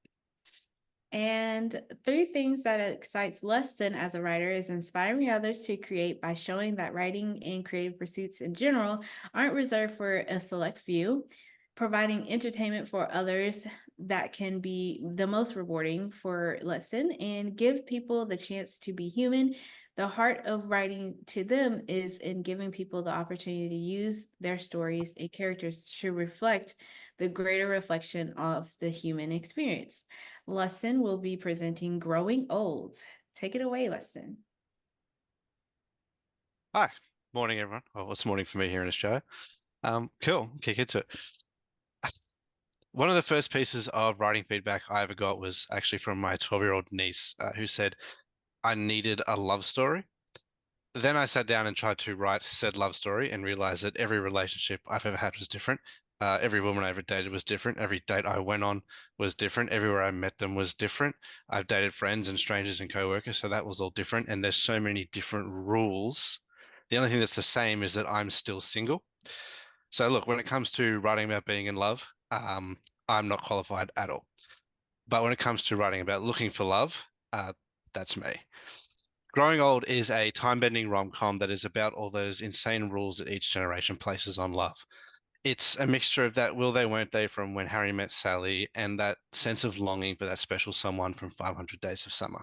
S1: And 3 things that excites Leston as a writer is inspiring others to create by showing that writing and creative pursuits in general aren't reserved for a select few, providing entertainment for others that can be the most rewarding for Leston, and give people the chance to be human. The heart of writing to them is in giving people the opportunity to use their stories and characters to reflect the greater reflection of the human experience. Lesson will be presenting Growing Old. Take it away, Lesson.
S11: Hi, morning everyone. Well, it's morning for me here in Australia. Cool, kick into it. One of the first pieces of writing feedback I ever got was actually from my 12-year-old niece, who said I needed a love story. Then I sat down and tried to write said love story and realized that every relationship I've ever had was different. Every woman I ever dated was different. Every date I went on was different. Everywhere I met them was different. I've dated friends and strangers and coworkers, so that was all different. And there's so many different rules. The only thing that's the same is that I'm still single. So look, when it comes to writing about being in love, I'm not qualified at all. But when it comes to writing about looking for love, that's me. Growing Old is a time-bending rom-com that is about all those insane rules that each generation places on love. It's a mixture of that will they, won't they from When Harry Met Sally and that sense of longing for that special someone from 500 Days of Summer.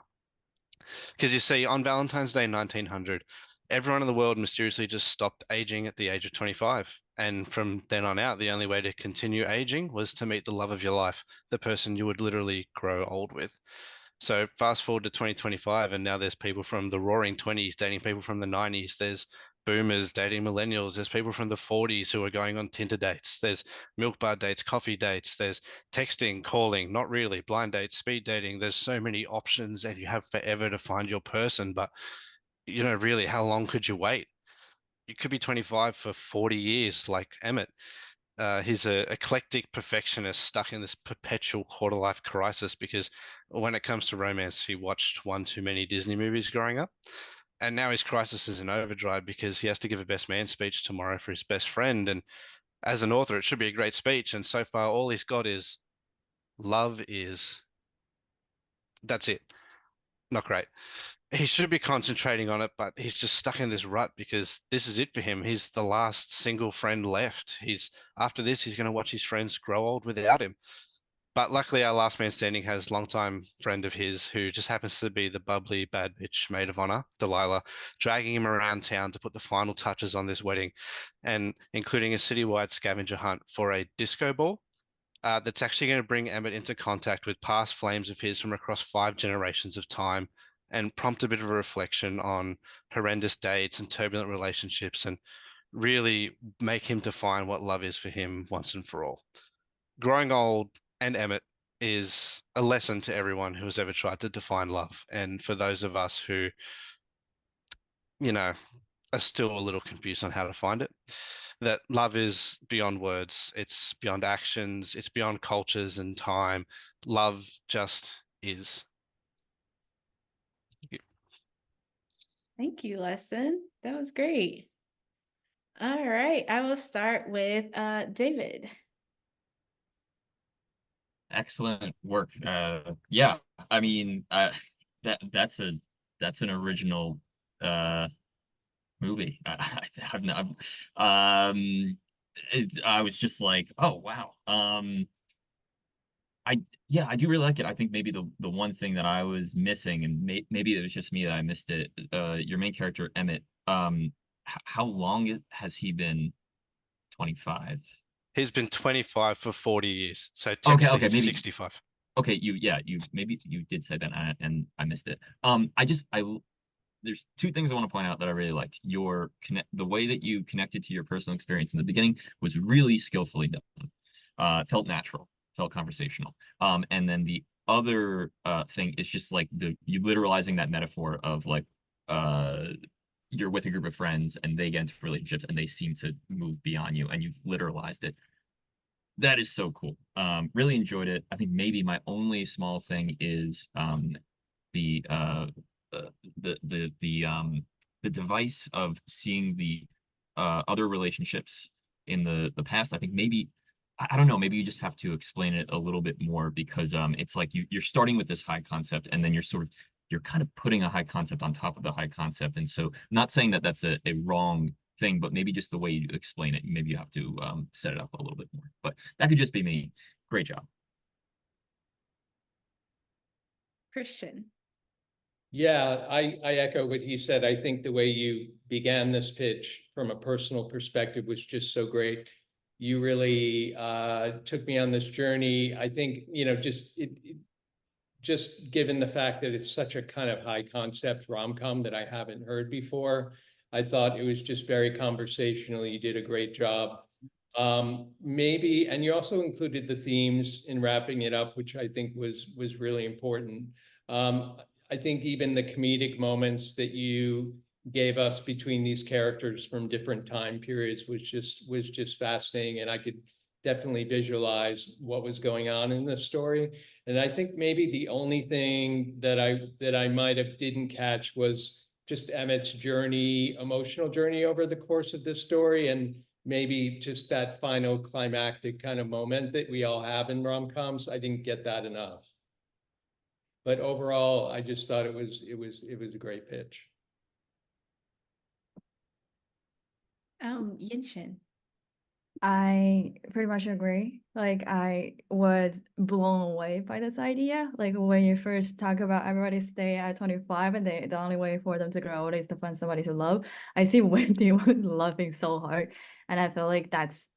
S11: Because you see, on Valentine's Day 1900, everyone in the world mysteriously just stopped aging at the age of 25. And from then on out, the only way to continue aging was to meet the love of your life, the person you would literally grow old with. So fast forward to 2025, and now there's people from the roaring 20s dating people from the 90s. There's boomers dating millennials. There's people from the 40s who are going on Tinder dates. There's milk bar dates, coffee dates. There's texting, calling, not really, blind dates, speed dating. There's so many options, and you have forever to find your person. But, you know, really, how long could you wait? You could be 25 for 40 years, like Emmett. He's an eclectic perfectionist stuck in this perpetual quarter-life crisis because when it comes to romance, he watched one too many Disney movies growing up. And now his crisis is in overdrive because he has to give a best man speech tomorrow for his best friend. And as an author, it should be a great speech. And so far, all he's got is love is. That's it. Not great. He should be concentrating on it, but he's just stuck in this rut because this is it for him. He's the last single friend left. After this, he's going to watch his friends grow old without him. But luckily, our last man standing has longtime friend of his who just happens to be the bubbly bad bitch maid of honor, Delilah, dragging him around town to put the final touches on this wedding, and including a citywide scavenger hunt for a disco ball. That's actually going to bring Emmett into contact with past flames of his from across 5 generations of time and prompt a bit of a reflection on horrendous dates and turbulent relationships and really make him define what love is for him once and for all. Growing Old and Emmett is a lesson to everyone who has ever tried to define love. And for those of us who, you know, are still a little confused on how to find it, that love is beyond words, it's beyond actions, it's beyond cultures and time. Love just is. Thank you.
S1: Thank you, Lesson. That was great. All right, I will start with David.
S5: Excellent work. Yeah, I mean, that's an original movie. I've not, I was just like, oh wow. Yeah, I do really like it. I think maybe the one thing that I was missing, and maybe it was just me that I missed it. Your main character Emmett. How long has he been 25?
S11: He's been 25 for 40 years, so
S5: Okay,
S11: technically he's
S5: maybe
S11: 65.
S5: Okay, maybe you did say that and I missed it. There's 2 things I want to point out that I really liked. The way that you connected to your personal experience in the beginning was really skillfully done. Felt natural, felt conversational. And then the other thing is just like you literalizing that metaphor of like you're with a group of friends and they get into relationships and they seem to move beyond you and you've literalized it. That is so cool. Really enjoyed it. I think maybe my only small thing is the device of seeing the other relationships in the past. I think maybe I don't know, maybe you just have to explain it a little bit more because it's like you're starting with this high concept and then you're kind of putting a high concept on top of the high concept. And so not saying that that's a wrong thing, but maybe just the way you explain it, maybe you have to set it up a little bit more. But that could just be me. Great job.
S1: Christian.
S4: Yeah, I echo what he said. I think the way you began this pitch from a personal perspective was just so great. You really took me on this journey. I think, you know, just given the fact that it's such a kind of high concept rom-com that I haven't heard before, I thought it was just very conversational. You did a great job. Maybe, and you also included the themes in wrapping it up, which I think was really important. I think even the comedic moments that you gave us between these characters from different time periods was just fascinating, and I could definitely visualize what was going on in this story. And I think maybe the only thing that I might have didn't catch was just Emmett's journey, emotional journey over the course of this story, and maybe just that final climactic kind of moment that we all have in rom-coms. I didn't get that enough. But overall, I just thought it was a great pitch.
S1: Yinshin.
S6: I pretty much agree. Like I was blown away by this idea. Like when you first talk about everybody stay at 25 and the only way for them to grow old is to find somebody to love. I see Wendy was loving so hard. And I feel like that's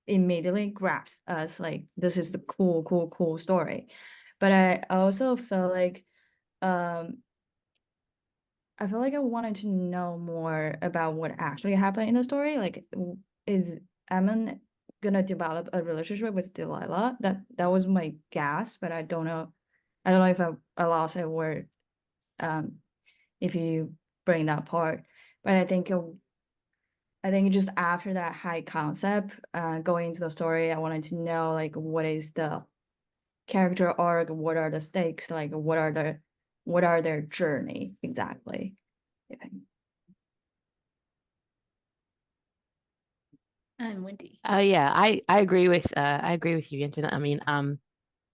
S6: immediately grabs us like this is the cool story. But I also feel like I feel like I wanted to know more about what actually happened in the story. Like, is Emmon gonna develop a relationship with Delilah? That was my guess, but I don't know. I don't know if I lost a word. If you bring that part, but I think just after that high concept, going into the story, I wanted to know like what is the character arc, what are the stakes, like what are their journey exactly.
S1: I'm Wendy.
S2: Yeah, I agree with you, Anton. I mean,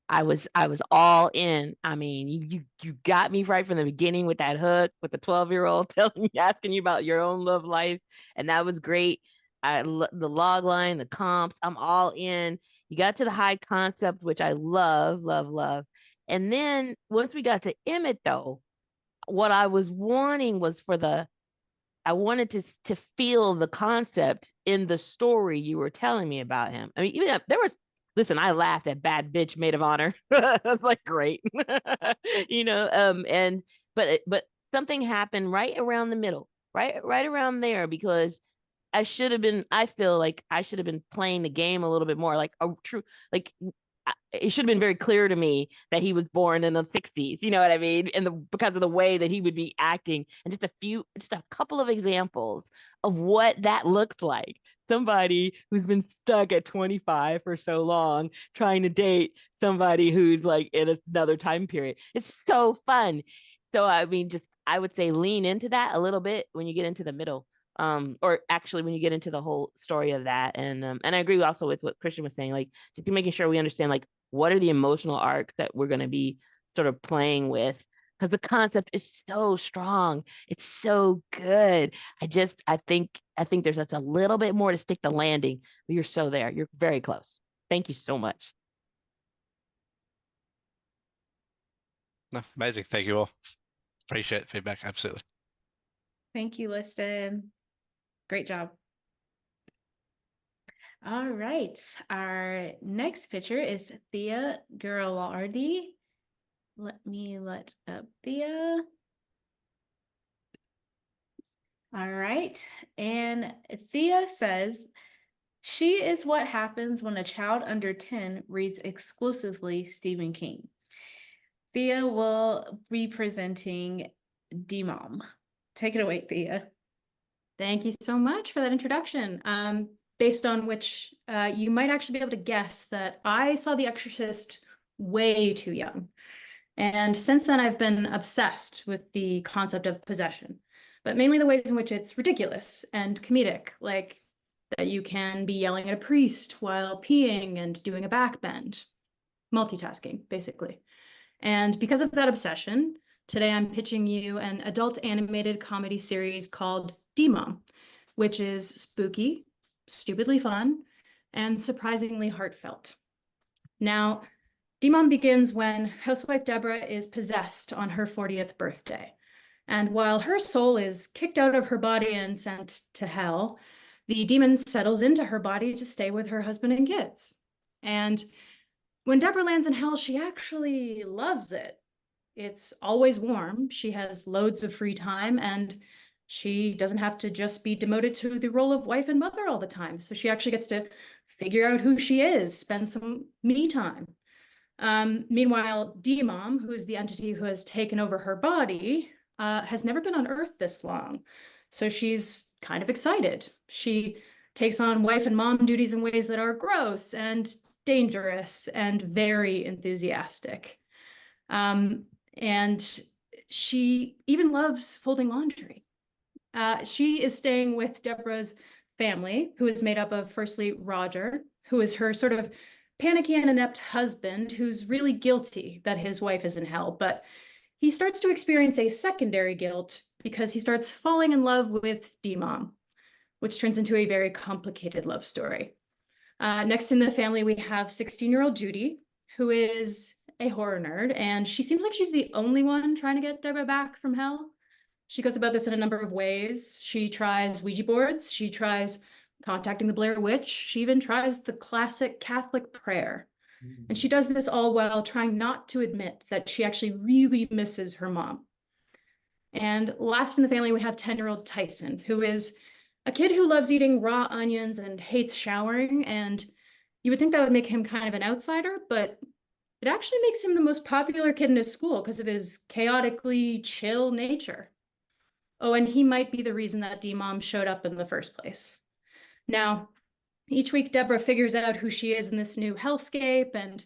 S2: I was all in. I mean, you got me right from the beginning with that hook with the 12-year-old telling you, asking you about your own love life, and that was great. The log line, the comps, I'm all in. You got to the high concept, which I love. And then once we got to Emmett, though, what I was wanting was I wanted to feel the concept in the story you were telling me about him. I mean, even there was, listen, I laughed at Bad Bitch Maid of Honor. That's like great, you know. But something happened right around the middle, right around there, because I feel like I should have been playing the game a little bit more, like a true, like it should have been very clear to me that he was born in the 60s, you know what I mean? And because of the way that he would be acting, and just a couple of examples of what that looked like. Somebody who's been stuck at 25 for so long trying to date somebody who's like in another time period. It's so fun. So I mean, just I would say lean into that a little bit when you get into the middle. Or actually when you get into the whole story of that. And I agree also with what Christian was saying, like just making sure we understand like what are the emotional arcs that we're going to be sort of playing with, because the concept is so strong, it's so good. I think there's just a little bit more to stick the landing, but you're so there, you're very close. Thank you so much.
S11: No, amazing. Thank you all. Appreciate feedback. Absolutely.
S1: Thank you, Liston. Great job. All right. Our next picture is Thea Girlardi. Let me let up Thea. All right. And Thea says, she is what happens when a child under 10 reads exclusively Stephen King. Thea will be presenting DMOM. Take it away, Thea.
S12: Thank you so much for that introduction. Based on which you might actually be able to guess that I saw The Exorcist way too young. And since then, I've been obsessed with the concept of possession, but mainly the ways in which it's ridiculous and comedic, like that you can be yelling at a priest while peeing and doing a backbend. Multitasking, basically. And because of that obsession, today I'm pitching you an adult animated comedy series called D-Mom, which is spooky, stupidly fun, and surprisingly heartfelt. Now, D-Mom begins when housewife Deborah is possessed on her 40th birthday. And while her soul is kicked out of her body and sent to hell, the demon settles into her body to stay with her husband and kids. And when Deborah lands in hell, she actually loves it. It's always warm. She has loads of free time, and she doesn't have to just be demoted to the role of wife and mother all the time. So she actually gets to figure out who she is, spend some me time. Meanwhile, D-Mom, who is the entity who has taken over her body, has never been on Earth this long. So she's kind of excited. She takes on wife and mom duties in ways that are gross and dangerous and very enthusiastic. And she even loves folding laundry. She is staying with Deborah's family, who is made up of firstly Roger, who is her sort of panicky and inept husband, who's really guilty that his wife is in hell, but he starts to experience a secondary guilt because he starts falling in love with D-Mom, which turns into a very complicated love story. Next in the family, we have 16-year-old Judy, who is a horror nerd, and she seems like she's the only one trying to get Deborah back from hell. She goes about this in a number of ways. She tries Ouija boards, she tries contacting the Blair Witch, she even tries the classic Catholic prayer. And she does this all while trying not to admit that she actually really misses her mom. And last in the family, we have 10-year-old Tyson, who is a kid who loves eating raw onions and hates showering. And you would think that would make him kind of an outsider, but it actually makes him the most popular kid in his school because of his chaotically chill nature. Oh, and he might be the reason that D-Mom showed up in the first place. Now, each week, Deborah figures out who she is in this new hellscape, and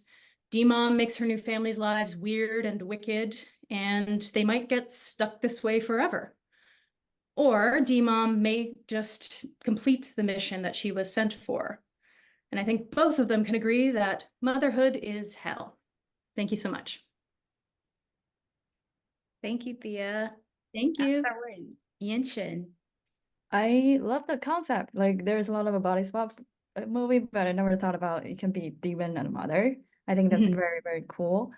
S12: D-Mom makes her new family's lives weird and wicked, and they might get stuck this way forever. Or D-Mom may just complete the mission that she was sent for. And I think both of them can agree that motherhood is hell. Thank you so much.
S1: Thank you, Thea.
S12: Thank you.
S1: Yinshin.
S6: I love the concept. Like, there's a lot of a body swap movie, but I never thought about it can be demon and mother. I think that's very, very cool.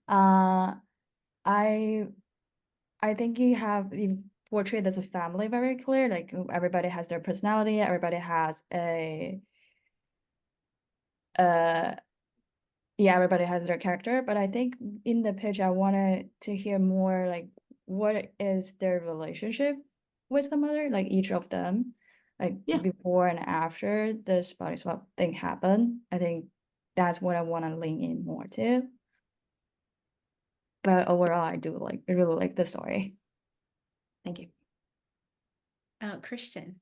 S6: I think you portray it as a family very clear. Like, everybody has their personality, everybody has everybody has their character. But I think in the pitch, I wanted to hear more like what is their relationship with the mother, like each of them, like before and after this body swap thing happened. I think that's what I want to lean in more to. But overall, I really like the story.
S12: Thank you.
S1: Christian.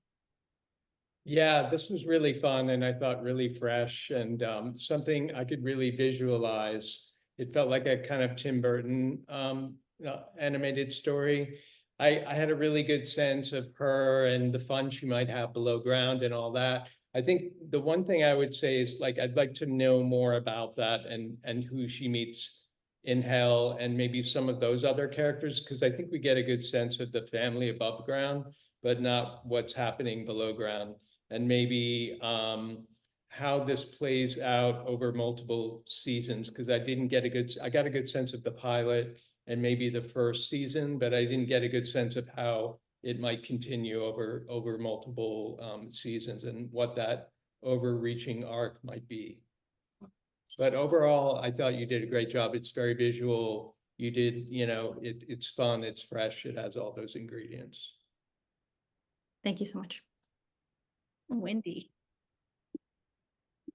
S4: Yeah, this was really fun and I thought really fresh and something I could really visualize. It felt like a kind of Tim Burton animated story. I had a really good sense of her and the fun she might have below ground and all that. I think the one thing I would say is like I'd like to know more about that and who she meets in hell and maybe some of those other characters, because I think we get a good sense of the family above ground, but not what's happening below ground. And maybe how this plays out over multiple seasons, because I got a good sense of the pilot and maybe the first season, but I didn't get a good sense of how it might continue over multiple seasons and what that overreaching arc might be. But overall, I thought you did a great job. It's very visual. You did, it's fun, it's fresh, it has all those ingredients.
S12: Thank you so much.
S1: Wendy.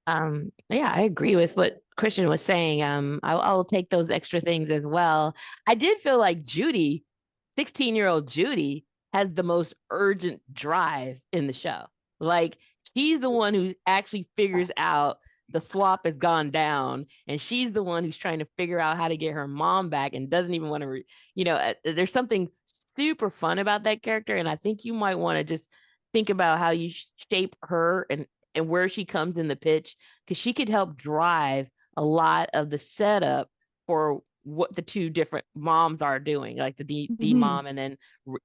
S2: Yeah, I agree with what Christian was saying. I'll take those extra things as well. I did feel like 16-year-old Judy, has the most urgent drive in the show. Like, she's the one who actually figures out the swap has gone down, and she's the one who's trying to figure out how to get her mom back and doesn't even want to, there's something super fun about that character, and I think you might want to just think about how you shape her and where she comes in the pitch, because she could help drive a lot of the setup for what the two different moms are doing, like the D mom and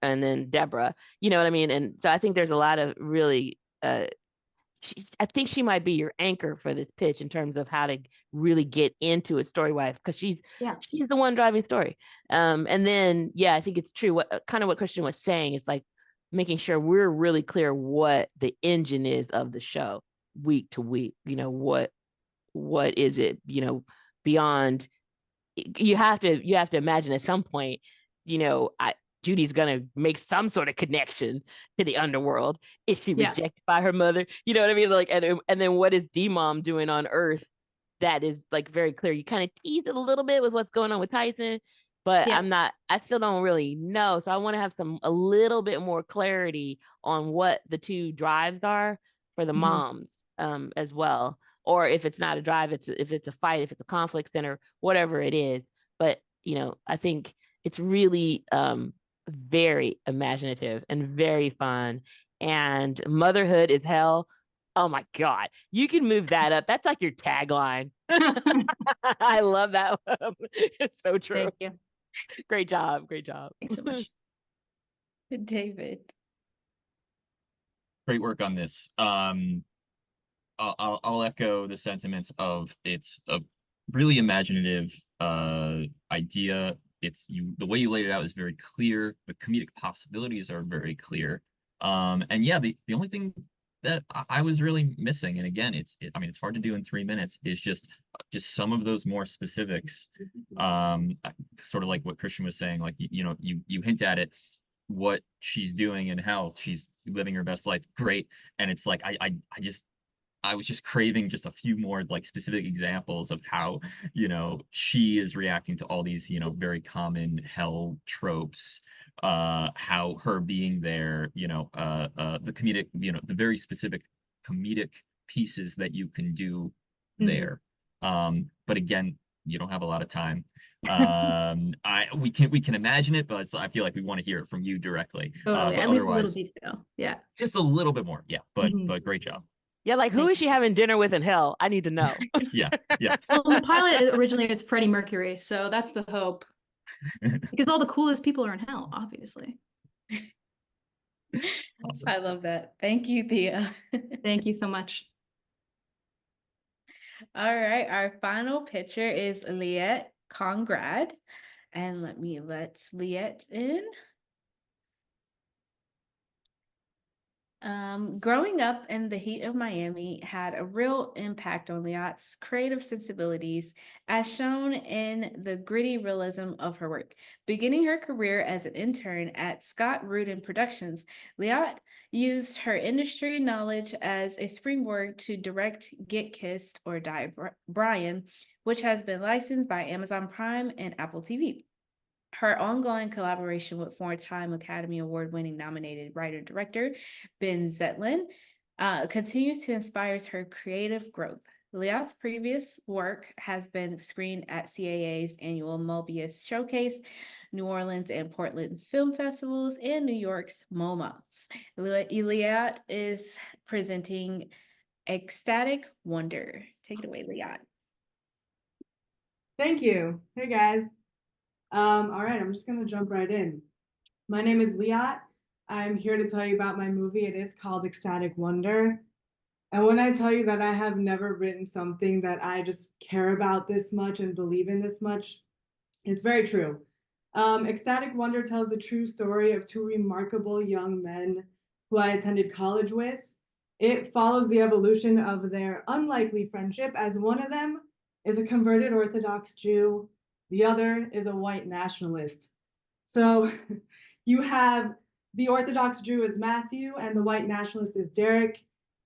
S2: then Deborah. You know what I mean? And so I think there's a lot of really I think she might be your anchor for this pitch in terms of how to really get into it story wise, because she's the one driving story. And then I think it's true what kind of what Christian was saying. It's like making sure we're really clear what the engine is of the show week to week. You know, what is it? You know, beyond you have to imagine at some point, you know, Judy's gonna make some sort of connection to the underworld. Is she rejected by her mother? You know what I mean? Like, and then what is D Mom doing on Earth? That is like very clear. You kind of tease it a little bit with what's going on with Tyson, but I still don't really know. So I want to have a little bit more clarity on what the two drives are for the moms, as well. Or if it's not a drive, if it's a fight, if it's a conflict center, whatever it is. But, you know, I think it's really very imaginative and very fun. And motherhood is hell. Oh my God. You can move that up. That's like your tagline. I love that one. It's so true.
S12: Thank you.
S2: Great job. Great job.
S12: Thanks so much. David.
S5: Great work on this. I'll echo the sentiments of it's a really imaginative idea. The way you laid it out is very clear. The comedic possibilities are very clear. And the only thing that I was really missing, and again, it's hard to do in 3 minutes, is just some of those more specifics. Sort of like what Christian was saying, like you hint at it, what she's doing in health, she's living her best life, great. And it's like I was just craving just a few more like specific examples of how, she is reacting to all these, very common hell tropes, how her being there, the comedic, the very specific comedic pieces that you can do there. But again, you don't have a lot of time. We can imagine it, but I feel like we want to hear it from you directly.
S12: Totally. At least a little detail. Yeah.
S5: Just a little bit more. Yeah. But great job.
S2: Yeah, like who is she having dinner with in hell? I need to know.
S5: Yeah.
S12: Well, in the pilot originally it's Freddie Mercury, so that's the hope. Because all the coolest people are in hell, obviously. Awesome. I love that. Thank you, Thea. Thank you so much. All right, our final pitcher is Liette Congrad. And let Liette in. Growing up in the heat of Miami had a real impact on Liatte's creative sensibilities, as shown in the gritty realism of her work. Beginning her career as an intern at Scott Rudin Productions, Liatte used her industry knowledge as a springboard to direct Get Kissed or Die Brian, which has been licensed by Amazon Prime and Apple TV. Her ongoing collaboration with four-time Academy Award-winning nominated writer-director Ben Zetlin continues to inspire her creative growth. Liatte's previous work has been screened at CAA's annual Mobius Showcase, New Orleans and Portland Film Festivals, and New York's MoMA. Liatte is presenting Ecstatic Wonder. Take it away, Liatte.
S13: Thank you. Hey, guys. All right, I'm just going to jump right in. My name is Liatte. I'm here to tell you about my movie. It is called Ecstatic Wonder. And when I tell you that I have never written something that I just care about this much and believe in this much, it's very true. Ecstatic Wonder tells the true story of two remarkable young men who I attended college with. It follows the evolution of their unlikely friendship, as one of them is a converted Orthodox Jew. The other is a white nationalist. So you have the Orthodox Jew is Matthew and the white nationalist is Derek.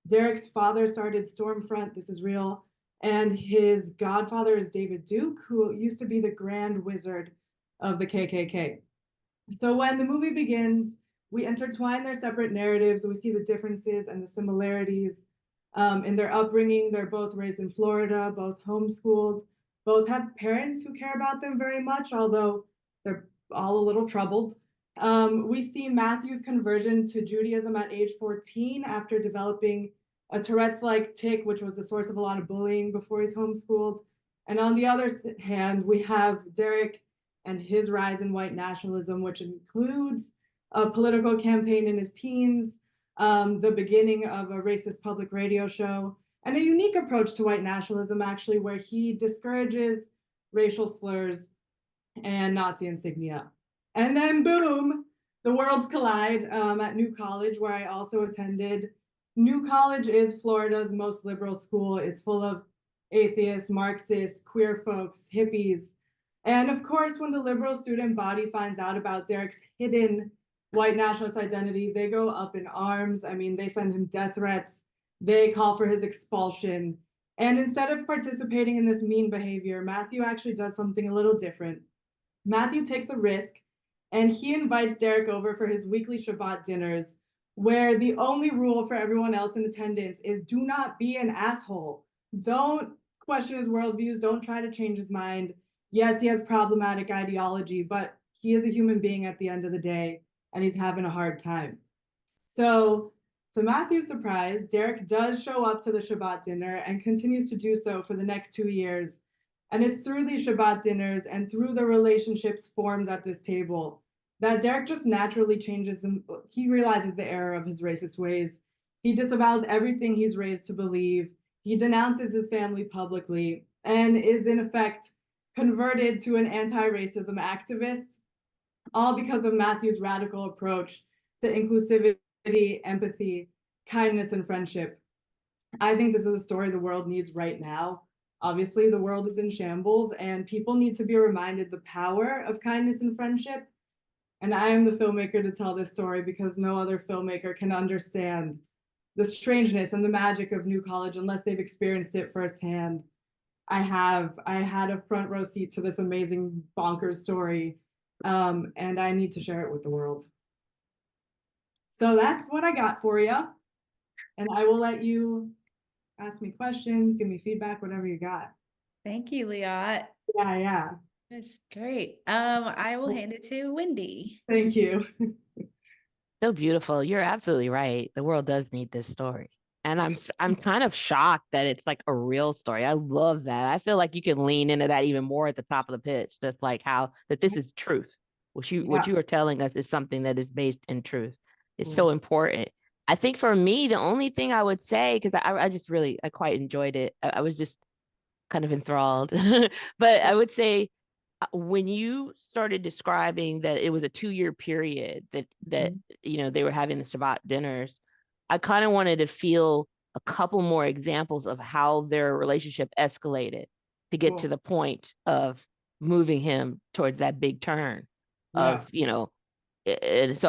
S13: Derek's father started Stormfront, this is real, and his godfather is David Duke, who used to be the Grand Wizard of the KKK. So when the movie begins, we intertwine their separate narratives, we see the differences and the similarities in their upbringing. They're both raised in Florida, both homeschooled. Both have parents who care about them very much, although they're all a little troubled. We see Matthew's conversion to Judaism at age 14 after developing a Tourette's-like tic, which was the source of a lot of bullying before he's homeschooled. And on the other hand, we have Derek and his rise in white nationalism, which includes a political campaign in his teens, the beginning of a racist public radio show, and a unique approach to white nationalism, actually, where he discourages racial slurs and Nazi insignia. And then boom, the worlds collide at New College, where I also attended. New College is Florida's most liberal school. It's full of atheists, Marxists, queer folks, hippies. And of course, when the liberal student body finds out about Derek's hidden white nationalist identity, they go up in arms. I mean, they send him death threats. They call for his expulsion. And instead of participating in this mean behavior, Matthew actually does something a little different. Matthew takes a risk and he invites Derek over for his weekly Shabbat dinners, where the only rule for everyone else in attendance is do not be an asshole. Don't question his worldviews. Don't try to change his mind. Yes, he has problematic ideology, but he is a human being at the end of the day, and he's having a hard time. So, to Matthew's surprise, Derek does show up to the Shabbat dinner and continues to do so for the next 2 years. And it's through these Shabbat dinners and through the relationships formed at this table that Derek just naturally changes. He realizes the error of his racist ways. He disavows everything he's raised to believe. He denounces his family publicly and is in effect converted to an anti-racism activist, all because of Matthew's radical approach to inclusivity, empathy, kindness, and friendship. I think this is a story the world needs right now. Obviously, the world is in shambles, and people need to be reminded the power of kindness and friendship. And I am the filmmaker to tell this story because no other filmmaker can understand the strangeness and the magic of New College unless they've experienced it firsthand. I had a front row seat to this amazing bonkers story, and I need to share it with the world. So that's what I got for you. And I will let you ask me questions, give me feedback, whatever you got.
S1: Thank you, Liat.
S13: Yeah.
S1: That's great. I will hand it to Wendy.
S13: Thank you.
S2: So beautiful. You're absolutely right. The world does need this story. And I'm kind of shocked that it's like a real story. I love that. I feel like you can lean into that even more at the top of the pitch. Just like how that this is truth. What you are telling us is something that is based in truth. It's so important. I think for me, the only thing I would say, because I quite enjoyed it. I was just kind of enthralled. But I would say when you started describing that it was a 2-year period that they were having the Shabbat dinners, I kind of wanted to feel a couple more examples of how their relationship escalated to get to the point of moving him towards that big turn of and so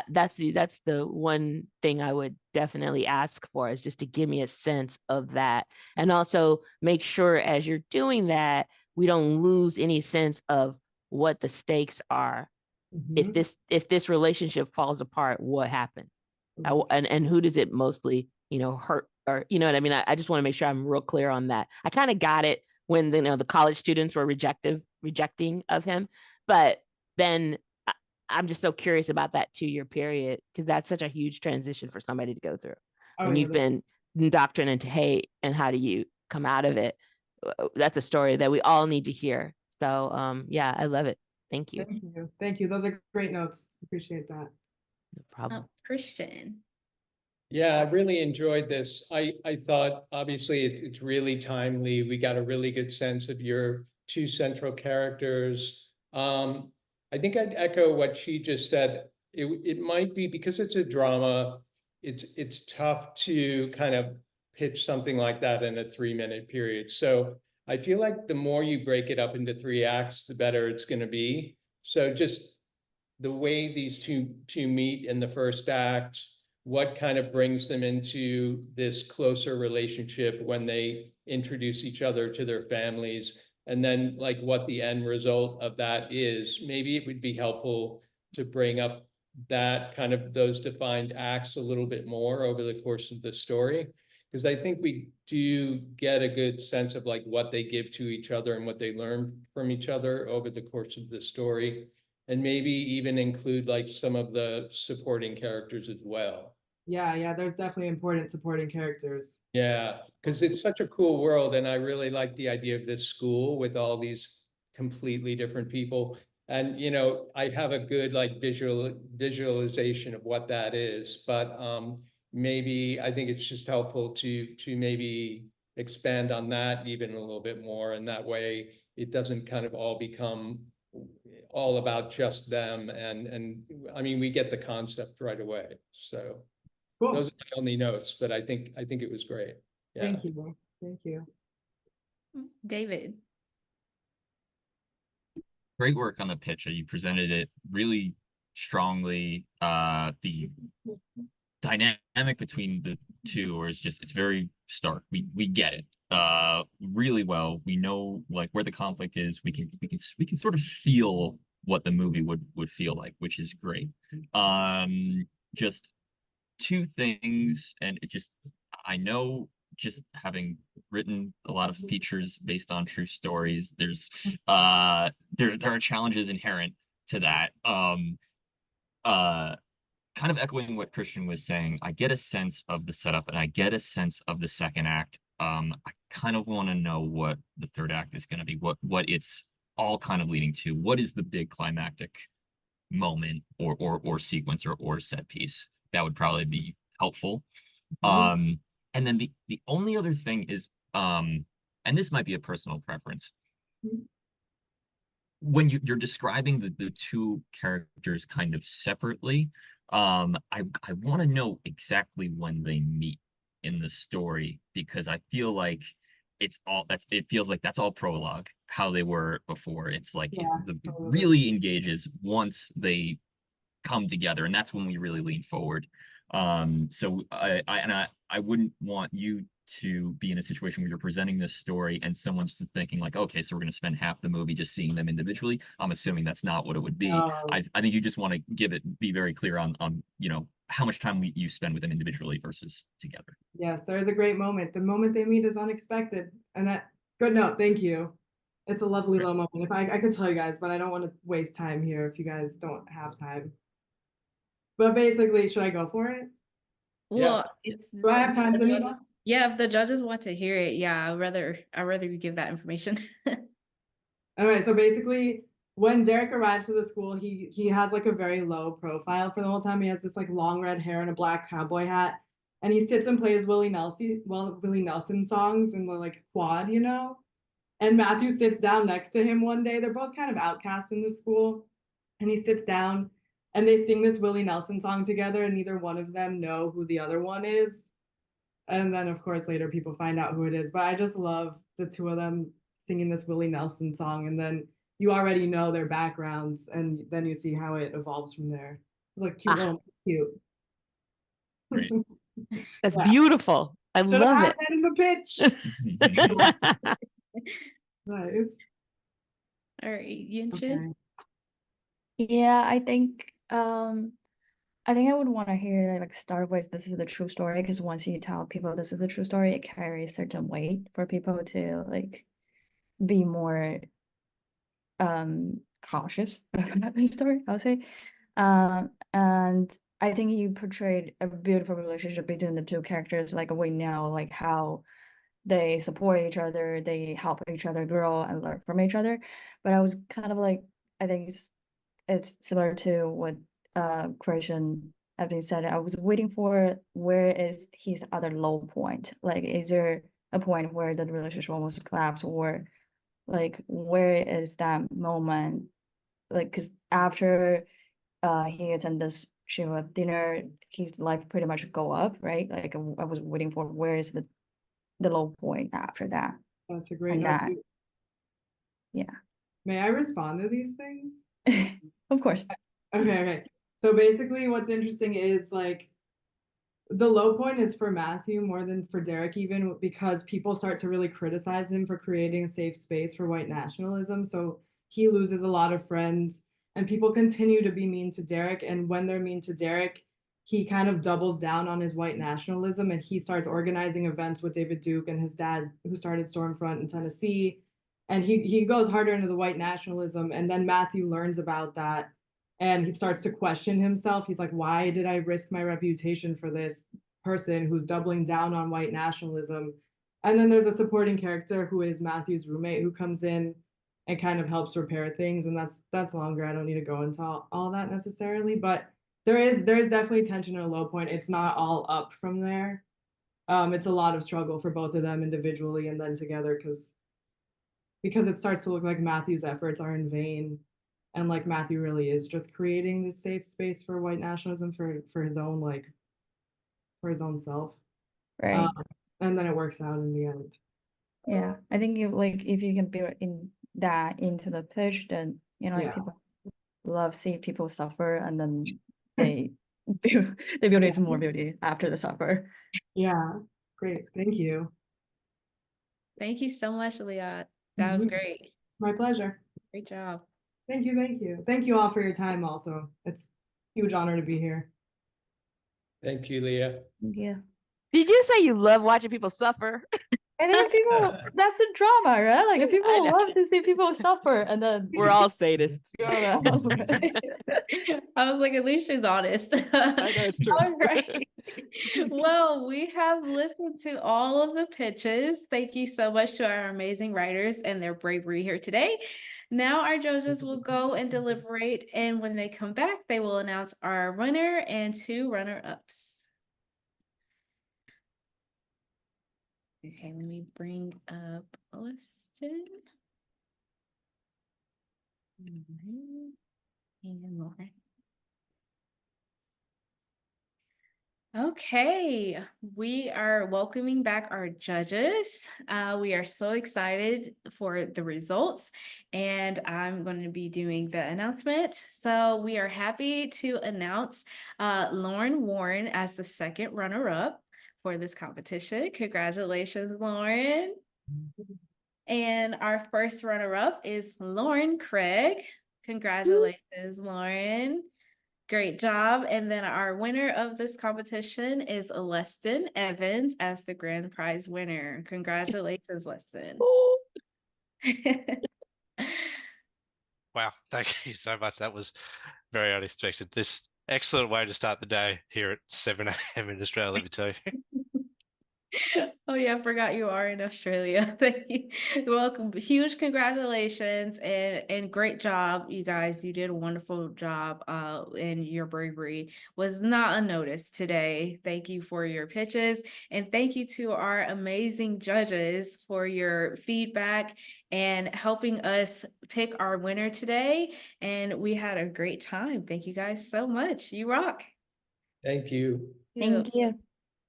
S2: that's the one thing I would definitely ask for, is just to give me a sense of that, and also make sure as you're doing that we don't lose any sense of what the stakes are. If this relationship falls apart, what happens? And who does it mostly hurt, or you know what I mean? I just want to make sure I'm real clear on that. I kind of got it when the college students were rejecting of him, but then I'm just so curious about that 2-year period, because that's such a huge transition for somebody to go through when you've been indoctrinated into hate, and how do you come out of it? That's a story that we all need to hear. So yeah, I love it. Thank you.
S13: Thank you. Those are great notes. Appreciate that.
S2: No problem.
S1: Christian.
S4: Yeah, I really enjoyed this. I thought, obviously, it's really timely. We got a really good sense of your two central characters. I think I'd echo what she just said. It might be, because it's a drama, it's tough to kind of pitch something like that in a 3-minute period. So I feel like the more you break it up into 3 acts, the better it's going to be. So just the way these two meet in the first act, what kind of brings them into this closer relationship when they introduce each other to their families, and then like what the end result of that is. Maybe it would be helpful to bring up that kind of those defined acts a little bit more over the course of the story, because I think we do get a good sense of like what they give to each other and what they learn from each other over the course of the story. and maybe even include like some of the supporting characters as well.
S13: Yeah, there's definitely important supporting characters.
S4: Yeah, because it's such a cool world, and I really like the idea of this school with all these completely different people. And I have a good like visualization of what that is, but maybe I think it's just helpful to maybe expand on that even a little bit more, and that way it doesn't kind of all become all about just them. And I mean, we get the concept right away. So
S13: Cool.
S4: those are my only notes, but I think it was great. Yeah.
S13: Thank you. Thank you.
S1: David.
S5: Great work on the pitch. You presented it really strongly. The dynamic between the two, or it's very stark. We get it really well. We know like where the conflict is. We can sort of feel what the movie would feel like, which is great. Just two things, and I know, just having written a lot of features based on true stories, there are challenges inherent to that. Kind of echoing what Christian was saying, I get a sense of the setup and I get a sense of the second act. I kind of want to know what the third act is going to be, what it's all kind of leading to. What is the big climactic moment or sequence or set piece? That would probably be helpful. And then the only other thing is, and this might be a personal preference, when you're describing the two characters kind of separately, I want to know exactly when they meet in the story, because I feel like it feels like that's all prologue, how they were before. It's like it really engages once they come together, and that's when we really lean forward. So I wouldn't want you to be in a situation where you're presenting this story and someone's just thinking like, okay, so we're going to spend half the movie just seeing them individually. I'm assuming that's not what it would be. I think you just want to be very clear on how much time you spend with them individually versus together.
S13: Yes, there is a great moment. The moment they meet is unexpected, and good note. Thank you. It's a lovely little moment. If I could tell you guys, but I don't want to waste time here if you guys don't have time. But basically, should I go for it?
S1: Well,
S13: do I have time to
S1: Yeah, if the judges want to hear it, yeah, I'd rather you give that information.
S13: All right, so basically, when Derek arrives to the school, he has like a very low profile for the whole time. He has this like long red hair and a black cowboy hat, and he sits and plays Willie Nelson songs in the like quad, And Matthew sits down next to him one day. They're both kind of outcasts in the school, and he sits down and they sing this Willie Nelson song together, and neither one of them know who the other one is. And then, of course, later people find out who it is. But I just love the two of them singing this Willie Nelson song, and then you already know their backgrounds, and then you see how it evolves from there. Like cute, little cute.
S5: Great.
S2: That's beautiful. I love it.
S13: That in the pitch. Nice.
S1: All right, Yinchin.
S6: Yeah, I think I would want to hear like start with this is the true story, because once you tell people this is a true story, it carries certain weight for people to like be more cautious about the story, I'll say. And I think you portrayed a beautiful relationship between the two characters. Like we know like how they support each other, they help each other grow and learn from each other. But I was kind of like, I think it's similar to what Christian had been said. I was waiting for where is his other low point. Like, is there a point where the relationship almost collapse, or like where is that moment? Like, because after he attended this Shiva dinner, his life pretty much go up, right? Like I was waiting for where is the low point after that.
S13: That's a great
S6: note. Yeah.
S13: May I respond to these things?
S6: Of course.
S13: Okay. So basically what's interesting is like the low point is for Matthew more than for Derek, even because people start to really criticize him for creating a safe space for white nationalism. So he loses a lot of friends, and people continue to be mean to Derek. And when they're mean to Derek, he kind of doubles down on his white nationalism, and he starts organizing events with David Duke and his dad, who started Stormfront in Tennessee. And he goes harder into the white nationalism. And then Matthew learns about that and he starts to question himself. He's like, why did I risk my reputation for this person who's doubling down on white nationalism? And then there's a supporting character who is Matthew's roommate, who comes in and kind of helps repair things. And that's longer. I don't need to go into all that necessarily, but there's definitely tension at a low point. It's not all up from there. It's a lot of struggle for both of them individually and then together, because it starts to look like Matthew's efforts are in vain, and like Matthew really is just creating this safe space for white nationalism for his own, like, for his own self.
S6: Right.
S13: And then it works out in the end.
S6: Yeah. I think if you can build in that into the pitch, then
S13: Yeah.
S6: people love see people suffer, and then they they build some more beauty after the suffer.
S13: Yeah. Great. Thank you.
S1: Thank you so much, Leah. That was great.
S13: My pleasure.
S1: Great job.
S13: Thank you. Thank you. Thank you all for your time also. It's a huge honor to be here.
S4: Thank you, Leah.
S6: Yeah.
S2: Did you say you love watching people suffer?
S6: And then people, that's the drama, right? Like
S2: I
S6: people
S2: know.
S6: love to see people suffer, and then
S2: We're all sadists.
S1: I was like, at least she's honest.
S2: I know it's true.
S1: All right. Well, we have listened to all of the pitches. Thank you so much to our amazing writers and their bravery here today. Now our judges will go and deliberate, and when they come back, they will announce our winner and 2 runner-ups. Okay, let me bring up Liston. And Lauren. Okay, we are welcoming back our judges. We are so excited for the results, and I'm going to be doing the announcement. So we are happy to announce Lauren Warren as the 2nd runner-up for this competition. Congratulations, Lauren. And our first runner-up is Lauren Craig. Congratulations, Lauren. Great job. And then our winner of this competition is Leston Evans as the grand prize winner. Congratulations, Leston.
S11: Wow, thank you so much. That was very unexpected. This excellent way to start the day here at 7 a.m. in Australia, let me tell you.
S1: Oh yeah, I forgot you are in Australia. Thank you. Welcome. Huge congratulations and great job, you guys. You did a wonderful job. And your bravery was not unnoticed today. Thank you for your pitches, and thank you to our amazing judges for your feedback and helping us pick our winner today. And we had a great time. Thank you guys so much. You rock.
S4: Thank you.
S6: Thank you.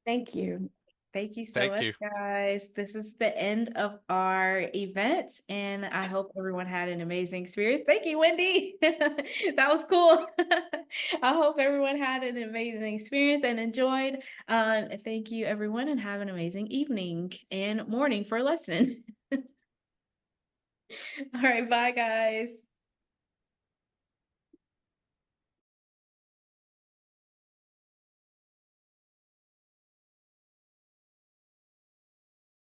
S1: Thank you. Thank you so
S11: Thank
S1: much,
S11: you.
S1: guys. This is the end of our event, and I hope everyone had an amazing experience. Thank you, Wendy. That was cool. I hope everyone had an amazing experience and enjoyed. Thank you, everyone, and have an amazing evening and morning for a lesson. All right, bye, guys.